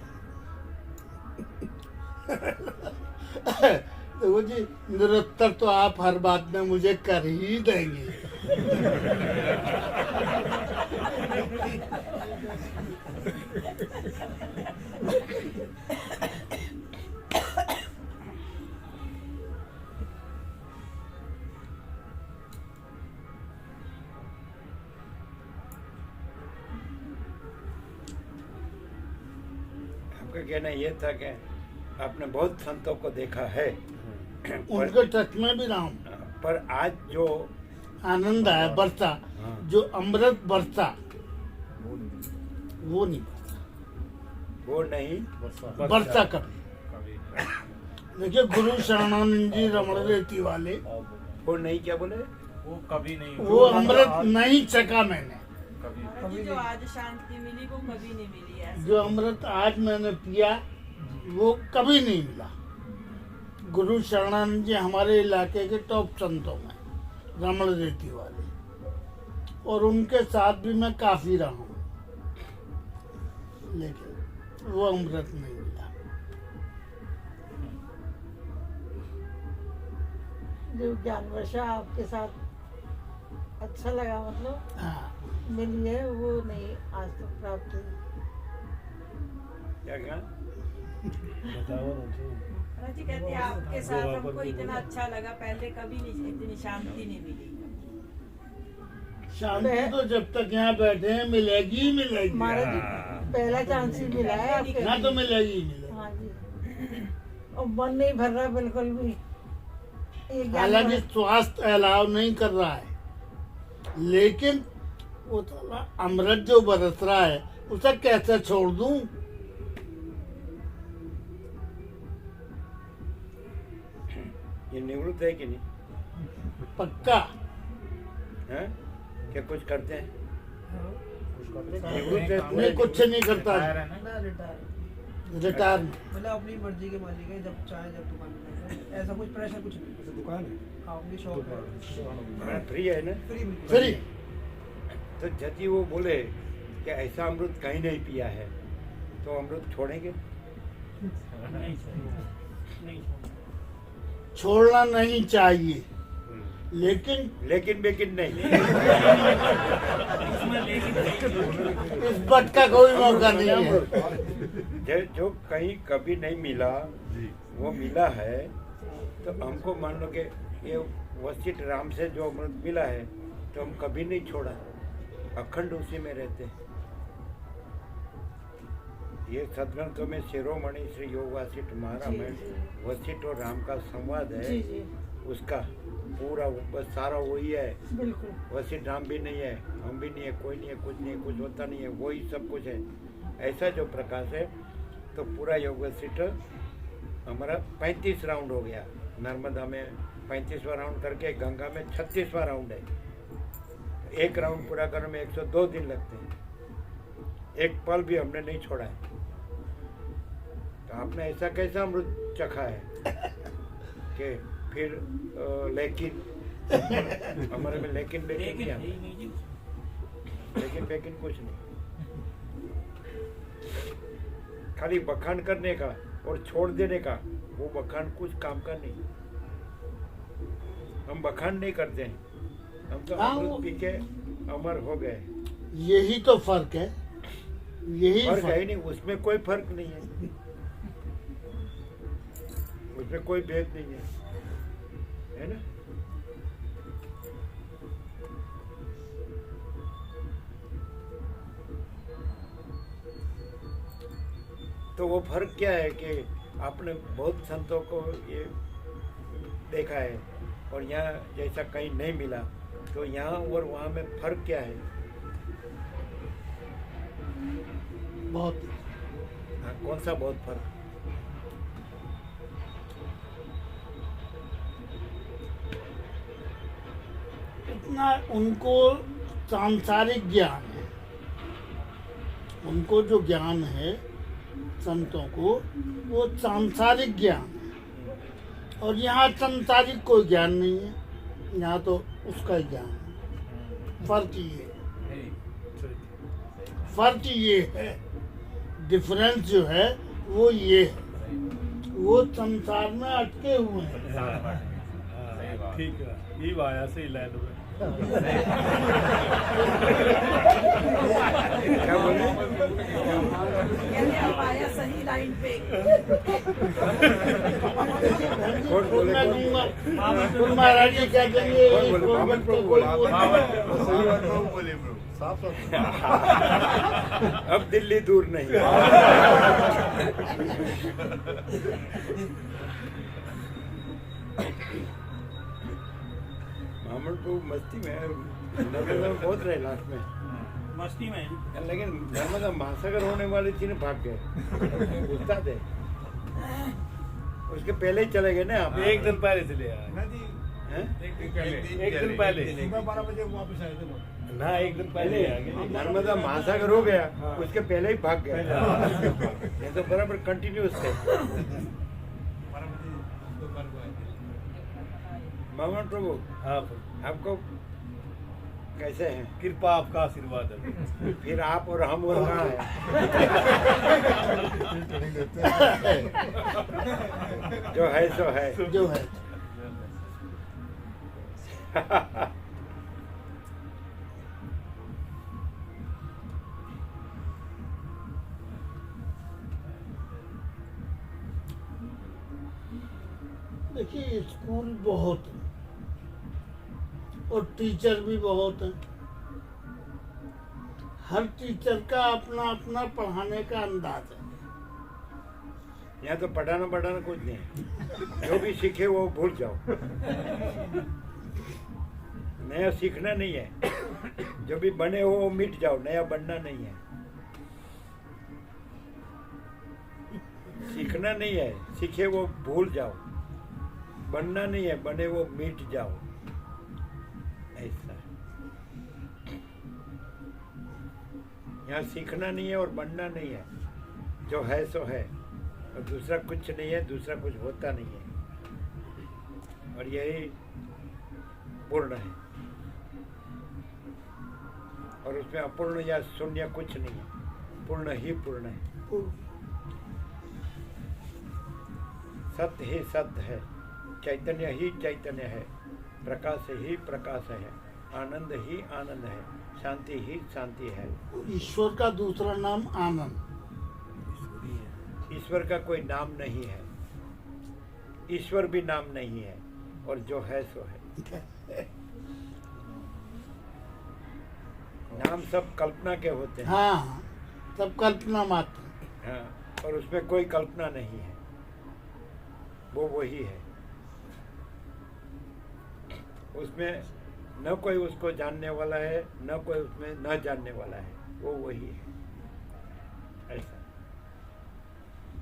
देखो जी, निरुत्तर तो आप हर बात में मुझे कर ही देंगे। आपका कहना ये था कि आपने बहुत संतों को देखा है, उनके टच में भी रहा हूँ। पर आज जो आनंद है बरसा, हाँ। जो अमृत बरसा, वो नहीं वो नहीं बरसा कभी। देखिए गुरु शरणानंद जी रमण रेती वाले, वो नहीं, क्या बोले? वो कभी नहीं। वो अमृत नहीं चखा मैंने। कभी जो आज शांति मिली वो कभी नहीं मिली है। जो अमृत आज मैंने पिया वो कभी नहीं मिला। गुरु शरणानंद जी हमारे इलाके के टॉप संतों में, रमण रेती वाले, और उनके साथ भी मैं काफी रहा हूँ, लेकिन वो अमृत नहीं मिला। जो ज्ञान वर्षा आपके साथ अच्छा लगा, मतलब हाँ, मिली है, वो नहीं आज तक प्राप्त हुई। क्या क्या? जी कहते हैं आपके साथ हमको इतना अच्छा लगा, पहले कभी नहीं इतनी शांति नहीं मिली। शांति तो जब तक यहाँ बैठे हैं मिलेगी ही मिलेगी। महाराज जी, पहला चांस ही मिला है आपके। ना तो मिलेगी ही मिलेगी। हाँ जी, और मन नहीं भर रहा बिल्कुल भी। ये ज्ञान हालांकि स्वास्थ्य अलाव नहीं कर रहा है, लेकिन वो साला अमृत जो बरस रहा है उसे कैसे छोड़ दूं? ये निवृत्त है कि नहीं? पक्का। हैं? क्या कुछ करते हैं? कुछ करते निवृत्त है नहीं, कुछ नहीं करता, ना रिटायर रिटायर। मतलब अपनी मर्जी के मालिक है, जब चाहे जब दुकान में ऐसा कुछ प्रेशर कुछ नहीं। दुकान है हाँ, अपनी शॉप है, फ्री है ना? फ्री बिल्कुल। फ्री। तो जति वो बोले कि ऐसा अमृत कहीं नहीं पिया है, तो अमृत छोड़ेंगे? छोड़ना नहीं चाहिए, लेकिन लेकिन बेकिन नहीं। इस बात का कोई मौका नहीं है। जो कहीं कभी नहीं मिला वो मिला है, तो हमको मान लो कि ये वशिष्ठ राम से जो अमृत मिला है तो हम कभी नहीं छोड़ा, अखंड उसी में रहते हैं। ये सदग्रंथ में शिरोमणि श्री योग वासिष्ठ महारामायण वशिष्ठ और राम का संवाद है, जी जी उसका पूरा बस सारा वही है। बिल्कुल। वशिष्ठ राम भी नहीं है, हम भी नहीं है, कोई नहीं है, कुछ नहीं है, कुछ होता नहीं है, वही सब कुछ है। ऐसा जो प्रकाश है, तो पूरा योग वशिष्ठ हमारा 35 राउंड हो गया। नर्मदा में 35वां राउंड करके गंगा में 36वां राउंड है। एक राउंड पूरा करने में 102 दिन लगते हैं। एक पल भी हमने नहीं छोड़ा है। तो आपने ऐसा कैसा अमृत चखा है कि फिर लेकिन हमारे में लेकिन बेकिन नहीं आता। लेकिन बेकिन कुछ नहीं, खाली बखान करने का और छोड़ देने का, वो बखान कुछ काम का नहीं। हम बखान नहीं करते हैं, हम तो हाँ, अमृत पी के अमर हो गए। यही तो फर्क है, यही फर्क है फर्क। ही नहीं, उसमें कोई फर्क नहीं है, उसमें कोई भेद नहीं है ना? तो वो फर्क क्या है कि आपने बहुत संतों को ये देखा है, और यहाँ जैसा कहीं नहीं मिला, तो यहाँ और वहाँ में फर्क क्या है? बहुत। हाँ, कौन सा बहुत फर्क? इतना उनको सांसारिक ज्ञान है, उनको जो ज्ञान है संतों को, वो सांसारिक ज्ञान है। और यहाँ सांसारिक कोई ज्ञान नहीं है, यहाँ तो उसका ही ज्ञान है। फर्क ये है, फर्क ये है, डिफरेंस जो है वो ये है, वो संसार में अटके हुए हैं। ठीक है, ये आया सही लाइन में। क्या बोले? कहते आप आया सही लाइन पे। कौन बोले? मैं दूंगा, तुम महाराज जी क्या देंगे? कौन बोले? गवर्नमेंट को कोई बोले ब्रो, साफ साफ। अब दिल्ली दूर नहीं। मामूल को मस्ती में नर्मदा में बहुत रहे लास्ट में, मस्ती में। लेकिन नर्मदा महासागर होने वाली थी ना, भाग गए उस्ताद है। उसके पहले ही चले गए ना आप। एक दिन पहले चले आए हैं? एक दिन पहले सुबह 12 बजे वापस आए थे। ना, एक दिन पहले आ गए। नर्मदा महासागर हो गया, उसके पहले ही भाग गए। ये तो बराबर कंटिन्यूस थे। मामन प्रभु, हाँ, आपको कैसे हैं? कृपा आपका आशीर्वाद है। फिर आप और हम और कहाँ हैं? जो है सो है। जो है। देखिए, स्कूल बहुत है और टीचर भी बहुत है। हर टीचर का अपना अपना पढ़ाने का अंदाज है। यहाँ तो पढ़ाना कुछ नहीं है, जो भी सीखे वो भूल जाओ। नया सीखना नहीं है, जो भी बने हो वो मिट जाओ, नया बनना नहीं है। सीखना नहीं है, सीखे वो भूल जाओ, बनना नहीं है, बने वो मिट जाओ, ऐसा। यहाँ सीखना नहीं है और बनना नहीं है, जो है सो है, और दूसरा कुछ नहीं है, दूसरा कुछ होता नहीं है, और यही पूर्ण है। और उसमें अपूर्ण या शून्य कुछ नहीं है, पूर्ण ही पूर्ण है। सत्य ही सत्य है, चैतन्य ही चैतन्य है, प्रकाश ही प्रकाश है, आनंद ही आनंद है, शांति ही शांति है। ईश्वर का दूसरा नाम आनंद। ईश्वर का कोई नाम नहीं है, ईश्वर भी नाम नहीं है, और जो है सो है। नाम सब कल्पना के होते हैं। हाँ, सब कल्पना मात्र। हाँ, और उसमें कोई कल्पना नहीं है, वो वही है। उसमें न कोई उसको जानने वाला है, न कोई उसमें न जानने वाला है, वो वही है। ऐसा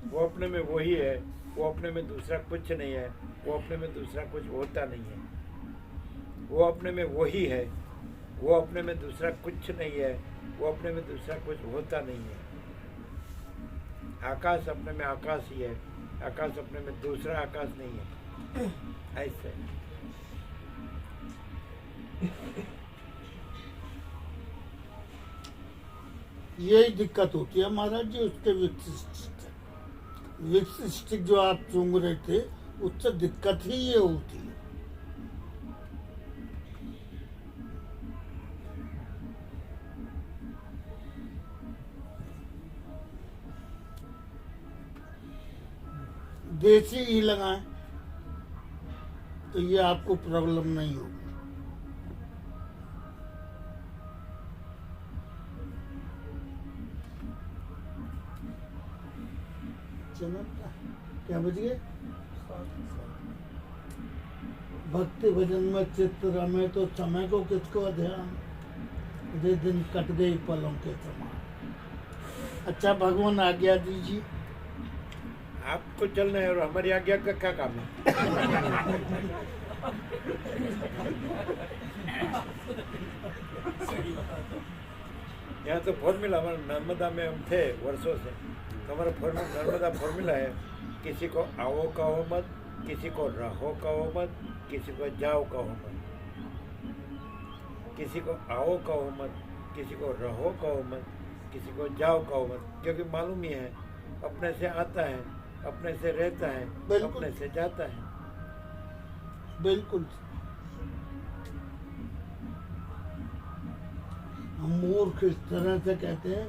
वो अपने में वही है, वो अपने में दूसरा कुछ नहीं है, वो अपने में दूसरा कुछ होता नहीं है। वो अपने में वही है, वो अपने में दूसरा कुछ नहीं है, वो अपने में दूसरा कुछ होता नहीं है। आकाश अपने में आकाश ही है, आकाश अपने में दूसरा आकाश नहीं है। ऐसे यही दिक्कत होती है महाराज जी, उसके विशिष्ट जो आप चूंग रहे थे, उससे दिक्कत ही ये होती है। देसी घी लगाएं तो ये आपको प्रॉब्लम नहीं होगी। क्या बच गए? भक्ति भजन में चित्त रमे तो समय को किसको ध्यान, ये दिन कट गई पलों के समान। अच्छा भगवान आज्ञा दीजिए। आपको चलना है, और हमारी आज्ञा का क्या काम है? यहाँ तो फॉर्मूला, हमारा नर्मदा में हम थे वर्षों से, तो हमारा नर्मदा फॉर्मूला है, किसी को आओ कहो मत, किसी को रहो कहो मत, किसी को जाओ कहो मत। किसी को आओ कहो मत, किसी को रहो कहो मत, किसी को जाओ कहो मत, क्योंकि मालूम ही है अपने से आता है, अपने से रहता है, अपने से जाता है। बिल्कुल। हम मूर्ख इस तरह से कहते हैं,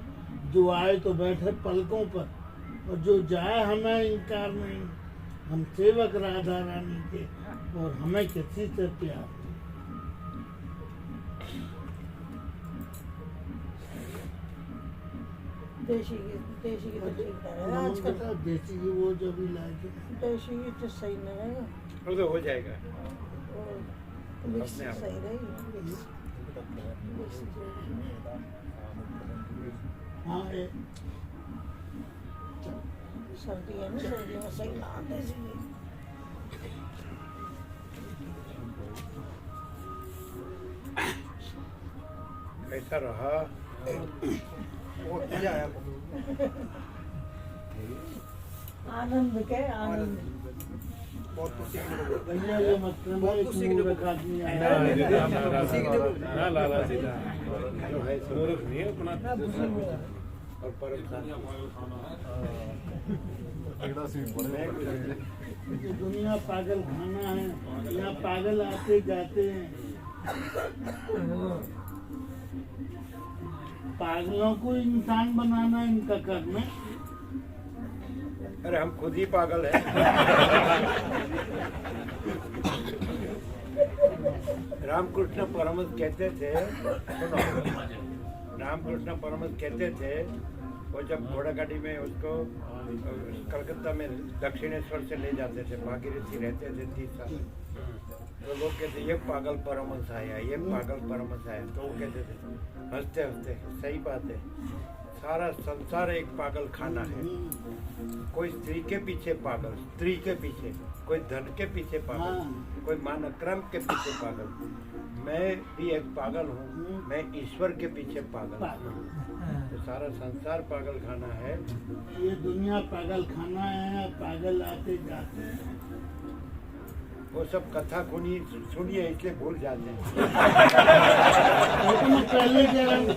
जो आए तो बैठे पलकों पर, और जो जाए हमें इनकार नहीं। हम सेवक राधा रानी के, और हमें किसी से प्यार नहीं। देशी की तो ठीक रहेगा आजकल। देसी की वो जो भी लाए थे, देशी की तो सही नहीं रहेगा, वो तो हो जाएगा। मिक्स अपने आप। सही रहेगी। हाँ ये सर्दी है ना, सर्दी में सही ना देसी की। कैसा रहा? आनंद के आनंद। भैया ये मतलब है कि मूर्ख आदमी आया ना है। लाला सीधा जो है सो मूर्ख नहीं है अपना। और परम शांति। ये दुनिया पागल खाना है, यहाँ पागल आते जाते हैं। पागलों को इंसान बनाना इनका कर्म है। अरे हम खुद ही पागल हैं। रामकृष्ण परमहंस कहते थे, सुनो, रामकृष्ण परमहंस कहते थे, वो जब घोड़ा गाड़ी में उसको कलकत्ता में दक्षिणेश्वर से ले जाते थे, भागीरथी रहते थे 30 साल, तो लोग कहते ये पागल परमहंस आया, ये पागल परमहंस आया। तो वो कहते थे हंसते हंसते, सही बात है, सारा संसार एक पागल खाना है। कोई स्त्री के पीछे पागल, स्त्री के पीछे, कोई धन के पीछे पागल, कोई मानक्रम के पीछे पागल। मैं भी एक पागल हूँ, मैं ईश्वर के पीछे पागल हूँ। तो सारा संसार पागल खाना है। ये दुनिया पागल खाना है, पागल आते जाते हैं। वो सब कथा सुनिए इसलिए भूल जाते हैं। तो मैं पहले कह रहा हूँ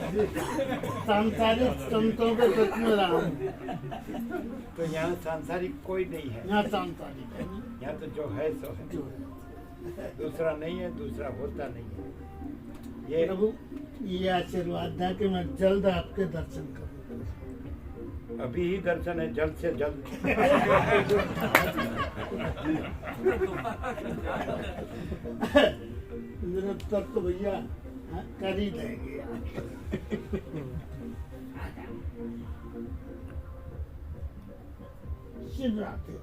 सांसारिक संतों के सच में रहा हूँ। तो यहाँ सांसारिक कोई नहीं है, यहाँ सांसारिक है नहीं। यहाँ तो जो है सो है, दूसरा नहीं है, दूसरा होता नहीं है। ये प्रभु ये आशीर्वाद था कि मैं जल्द आपके दर्शन करूँ। अभी ही दर्शन है, जल्द से जल्द। निरंतर तो भैया कर ही लेंगे। शिवरात्रि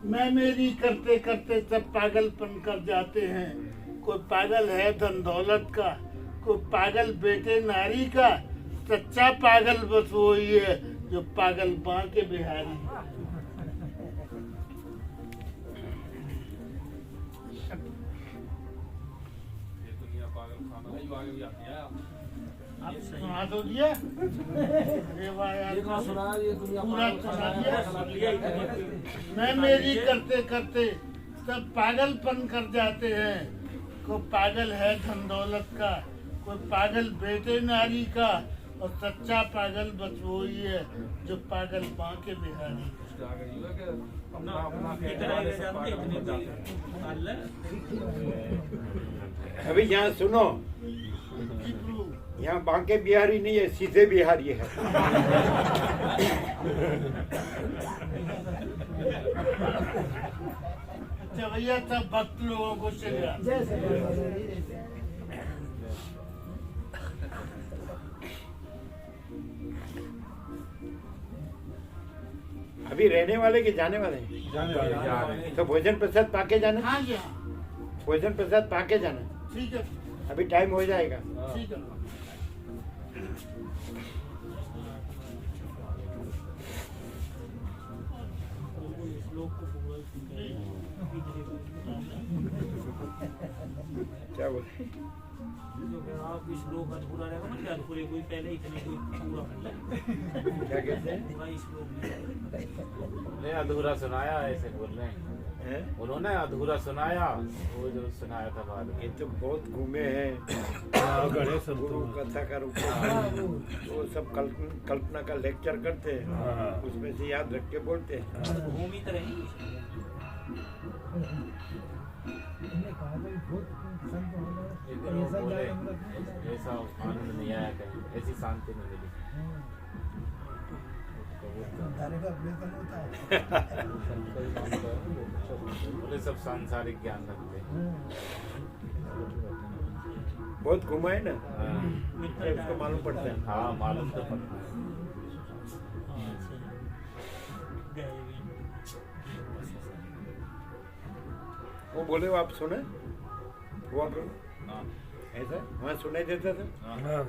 मैं मेरी करते करते सब पागलपन कर जाते हैं। कोई पागल है धन दौलत का, कोई पागल बेटे नारी का। सच्चा पागल बस वही है जो पागल बाँ के बिहारी। आप सुना दो दिया? अरे वाह यार, पूरा सुना दिया। मैं मेरी करते करते सब पागलपन कर जाते हैं। कोई पागल है धन दौलत का, कोई पागल बेटे नारी का। और सच्चा पागल बस वही है जो पागल बाँ के बिहारी। अभी यहाँ सुनो, यहाँ बांके बिहारी नहीं है, सीधे बिहारी है। अच्छा भैया सब भक्त लोगों को चलिए। अभी रहने वाले के जाने वाले हैं? जाने वाले। तो भोजन प्रसाद पाके जाना। हाँ जी हाँ, भोजन प्रसाद पाके जाना। ठीक है अभी टाइम हो जाएगा। ठीक है। क्या बोले? आप श्लोक अधूरा रहेगा ना, क्या अधूरे कोई पहले इतने कोई पूरा क्या कहते हैं? श्लोक ने अधूरा सुनाया, ऐसे बोल रहे हैं। उन्होंने अधूरा सुनाया, वो जो सुनाया था बाद में। ये तो बहुत घूमे हैं गुरु कथा का रूप में। वो सब कल्पना का लेक्चर करते हैं, उसमें से याद रख के बोलते हैं। भूमि तरह ही लेकिन वो बोले ऐसा आनंद नहीं आया, कहीं ऐसी शांति नहीं मिली। बोले सब सांसारिक ज्ञान रखते हैं। बहुत घुमा है ना, उसको मालूम पड़ता है। हाँ मालूम तो पड़ता है। वो बोले वो आप सुने वो आप हाँ। ऐसा वहाँ सुनाई देता था। हाँ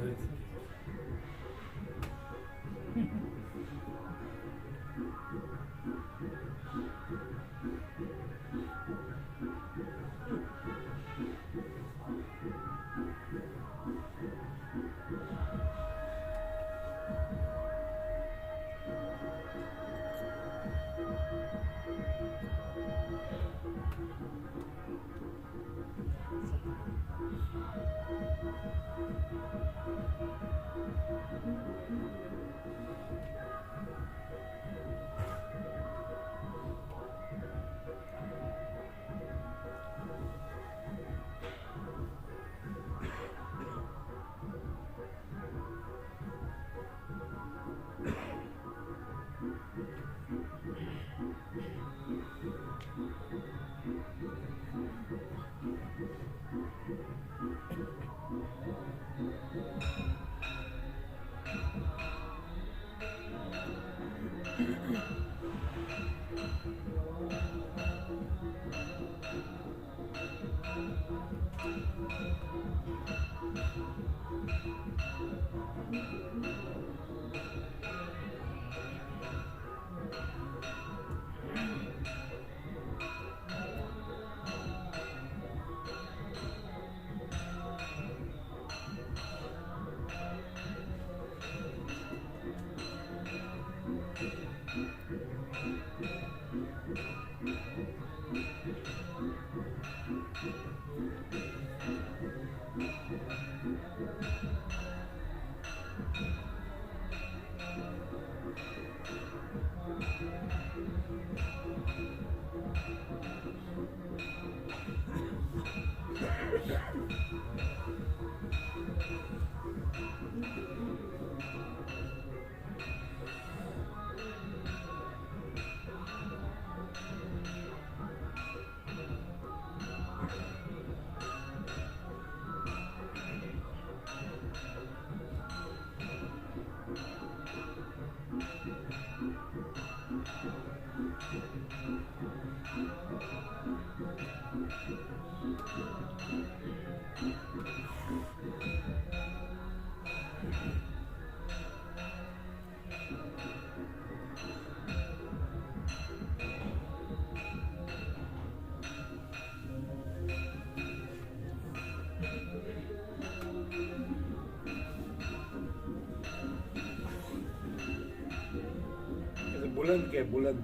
बुलंद के बुलंद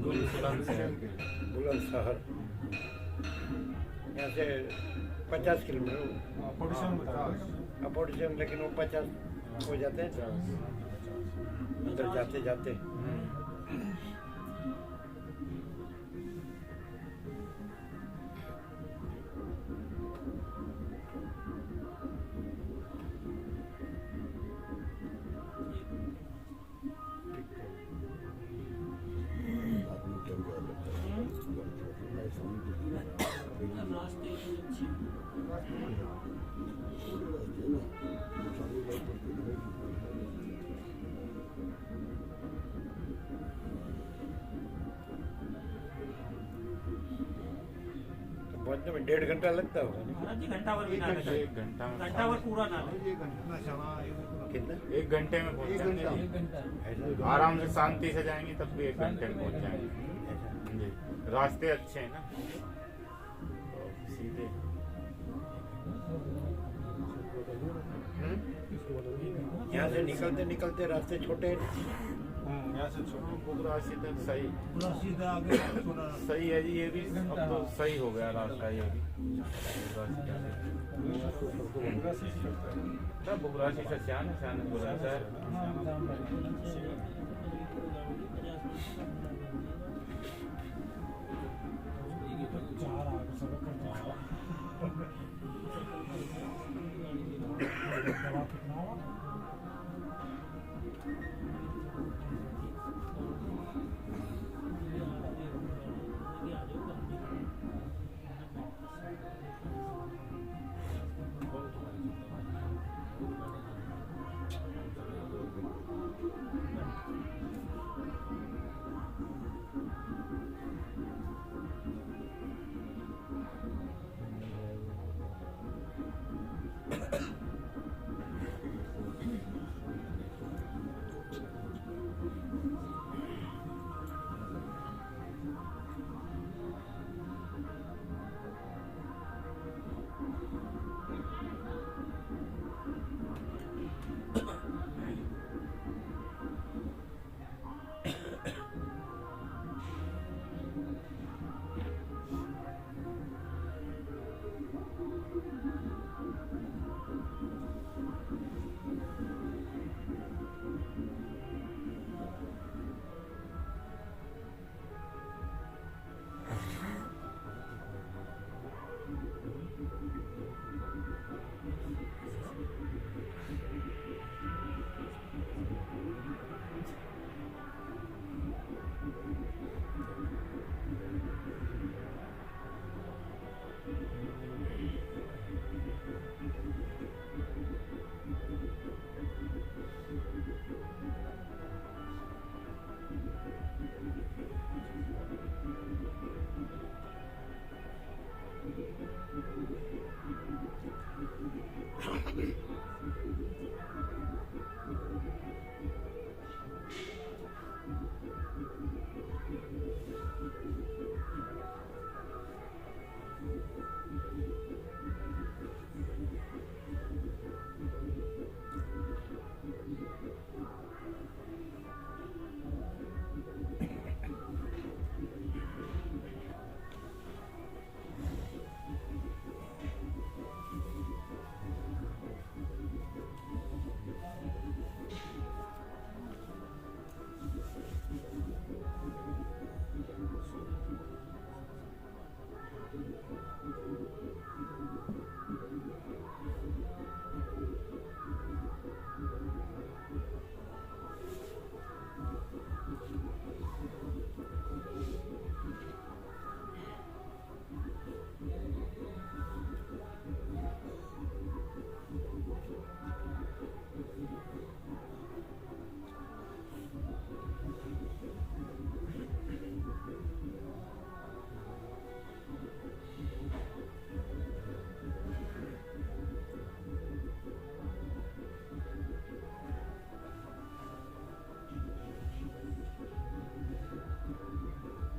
बुलंद शहर यहाँ से 50 किलोमीटर अपोजिशन, लेकिन वो 50 हो जाते हैं उधर जाते जाते। रास्ते की अच्छी पहुंचने में 1.5 घंटा लगता होगा। महाराज जी घंटा भर भी ना लगे, 1 घंटा में, घंटा भर पूरा ना लगे। कितना? 1 घंटे में पहुंच जाएंगे। आराम से शांति से जाएंगे तब भी 1 घंटे में पहुंच जाएंगे जी। रास्ते अच्छे हैं ना, तो सीधे। यहाँ से निकलते निकलते रास्ते छोटे हैं। यहाँ से बुगरासी तक सही पूरा सीधा आगे सही है जी। ये भी अब तो सही हो गया रास्ता, ये भी बुगरासी से श्यान बुगरासी है।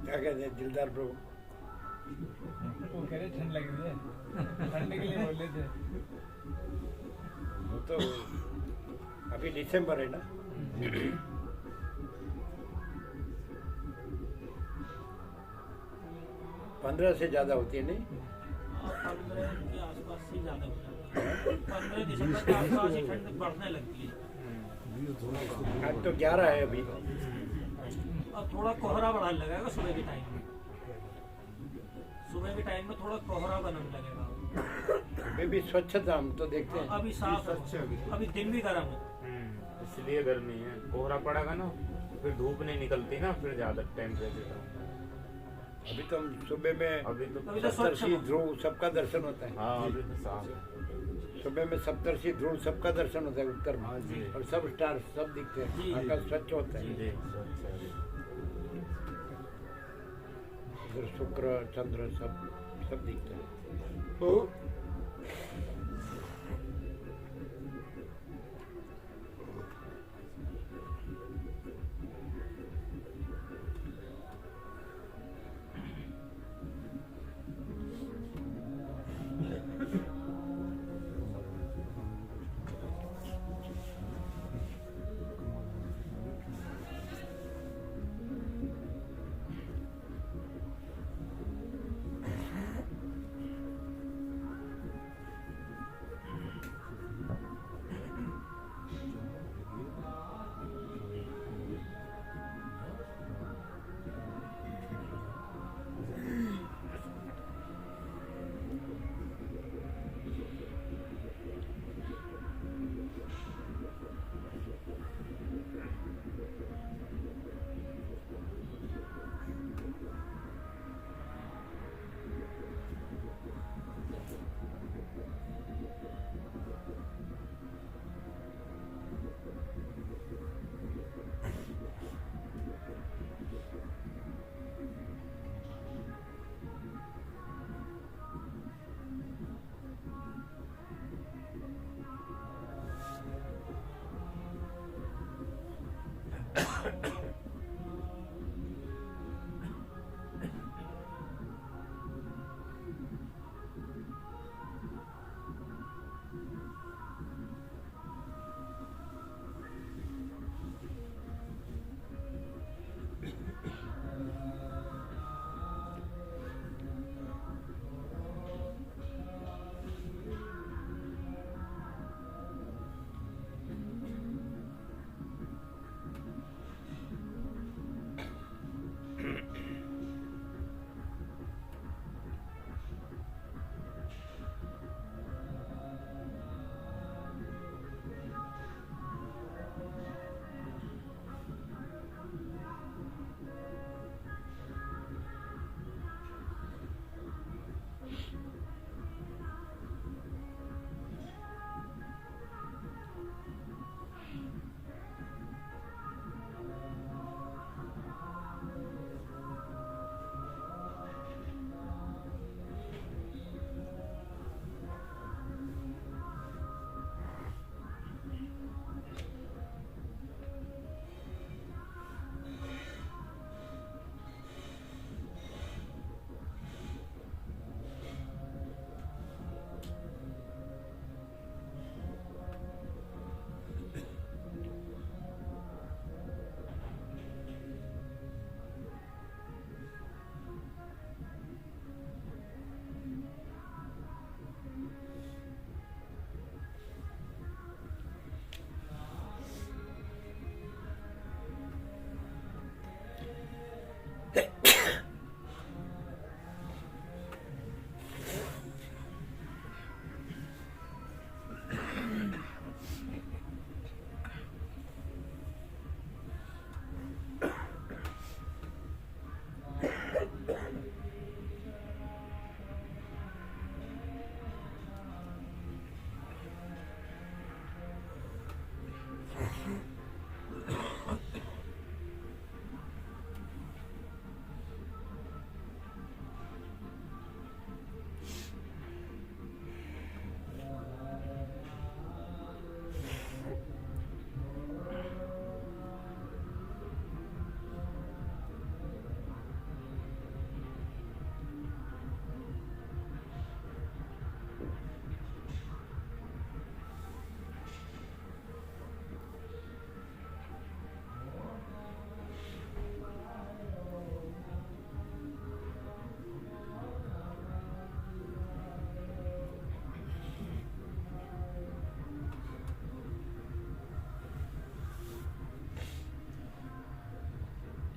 क्या कहते हैं दिलदार प्रभु? वो कह रहे ठंड लग रही है, ठंड के लिए बोल रहे थे। वो तो अभी दिसंबर है ना, 15 से ज्यादा होती है नहीं? 15 के आसपास से ज्यादा हो जाता है। 15 दिसंबर के आसपास ही ठंड बढ़ने लगती है। आज तो 11 है अभी। अब थोड़ा कोहरा बढ़ने लगेगा सुबह के टाइम में। सुबह के टाइम में थोड़ा कोहरा बनने लगेगा। अभी भी स्वच्छता हम तो देखते हैं। अभी साफ है, अभी दिन भी गर्म है। इसलिए गर्मी है। कोहरा पड़ेगा ना फिर धूप नहीं निकलती ना, फिर ज्यादा टेम्परेचर। अभी तो हम सुबह में अभी तो सप्तर्षि ध्रुव सबका दर्शन होता है। हाँ अभी तो साफ है। सुबह में सप्तर्षि ध्रुव सबका दर्शन होता है उत्तर हाँ जी। में, और सब स्टार सब दिखते हैं। आकाश स्वच्छ होता है। जी स्वच्छ है। उधर शुक्र चंद्र सब दिखते हैं।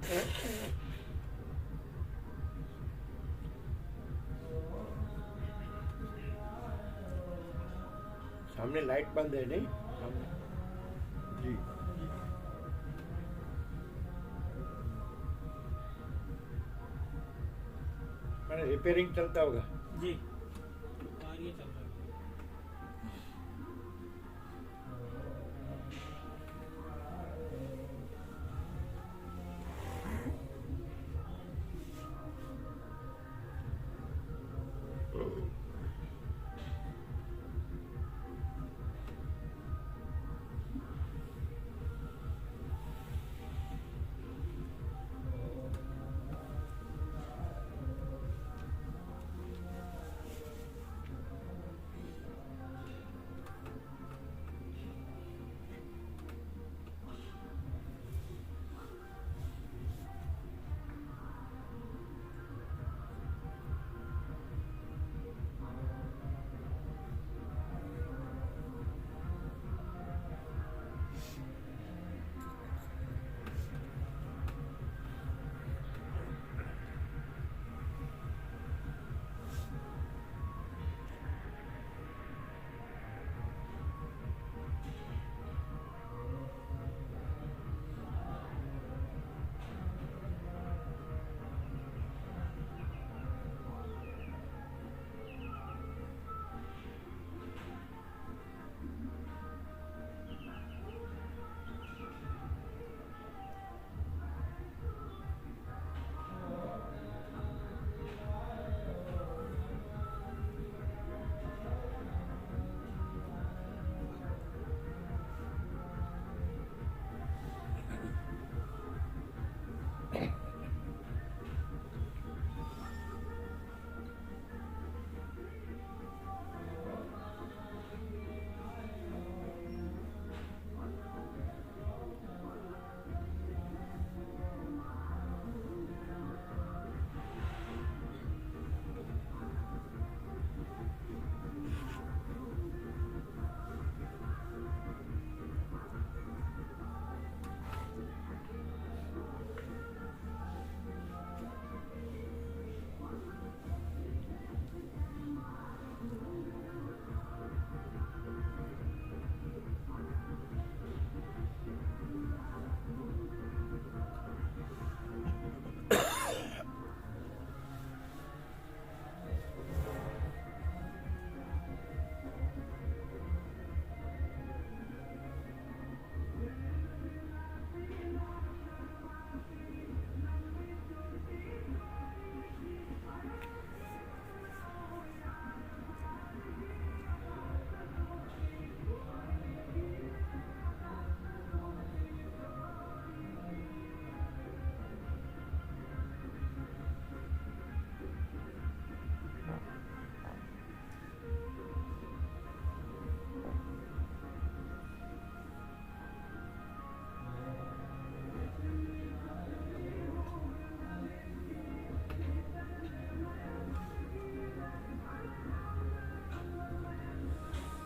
सामने लाइट बंद है नहीं सामने जी मैंने रिपेयरिंग चलता होगा। जी कार्य चल रहा है।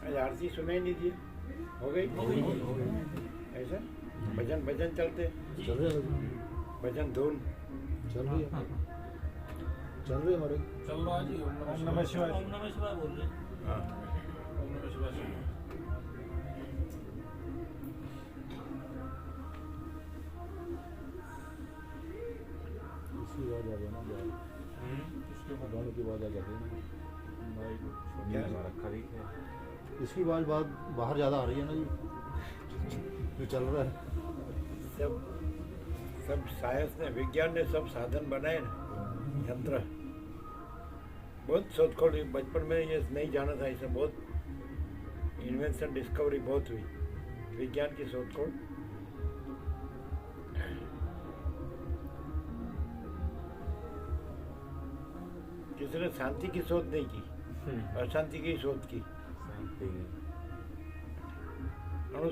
आज आरती सुनाई नहीं दी हो गई ऐसा भजन भजन चलते चल रहे हैं भजन धुन चल रही है चल रही है हमारे चल रहा है जी। ओम नमः शिवाय। ओम नमः शिवाय बोल रहे हैं। हाँ ओम नमः शिवाय। इसकी आवाज आ गई ना गाने की आवाज आ जाती है ना खरीद है इसकी आवाज बाहर ज़्यादा आ रही है ना जी जो चल रहा है सब साइंस ने विज्ञान ने सब साधन बनाए ना यंत्र बहुत शोधखोल हुई। बचपन में ये नहीं जाना था इसे बहुत इन्वेंशन डिस्कवरी बहुत हुई विज्ञान की शोधखोल। किसी ने शांति की शोध नहीं की अशांति की शोध की। शांति अणु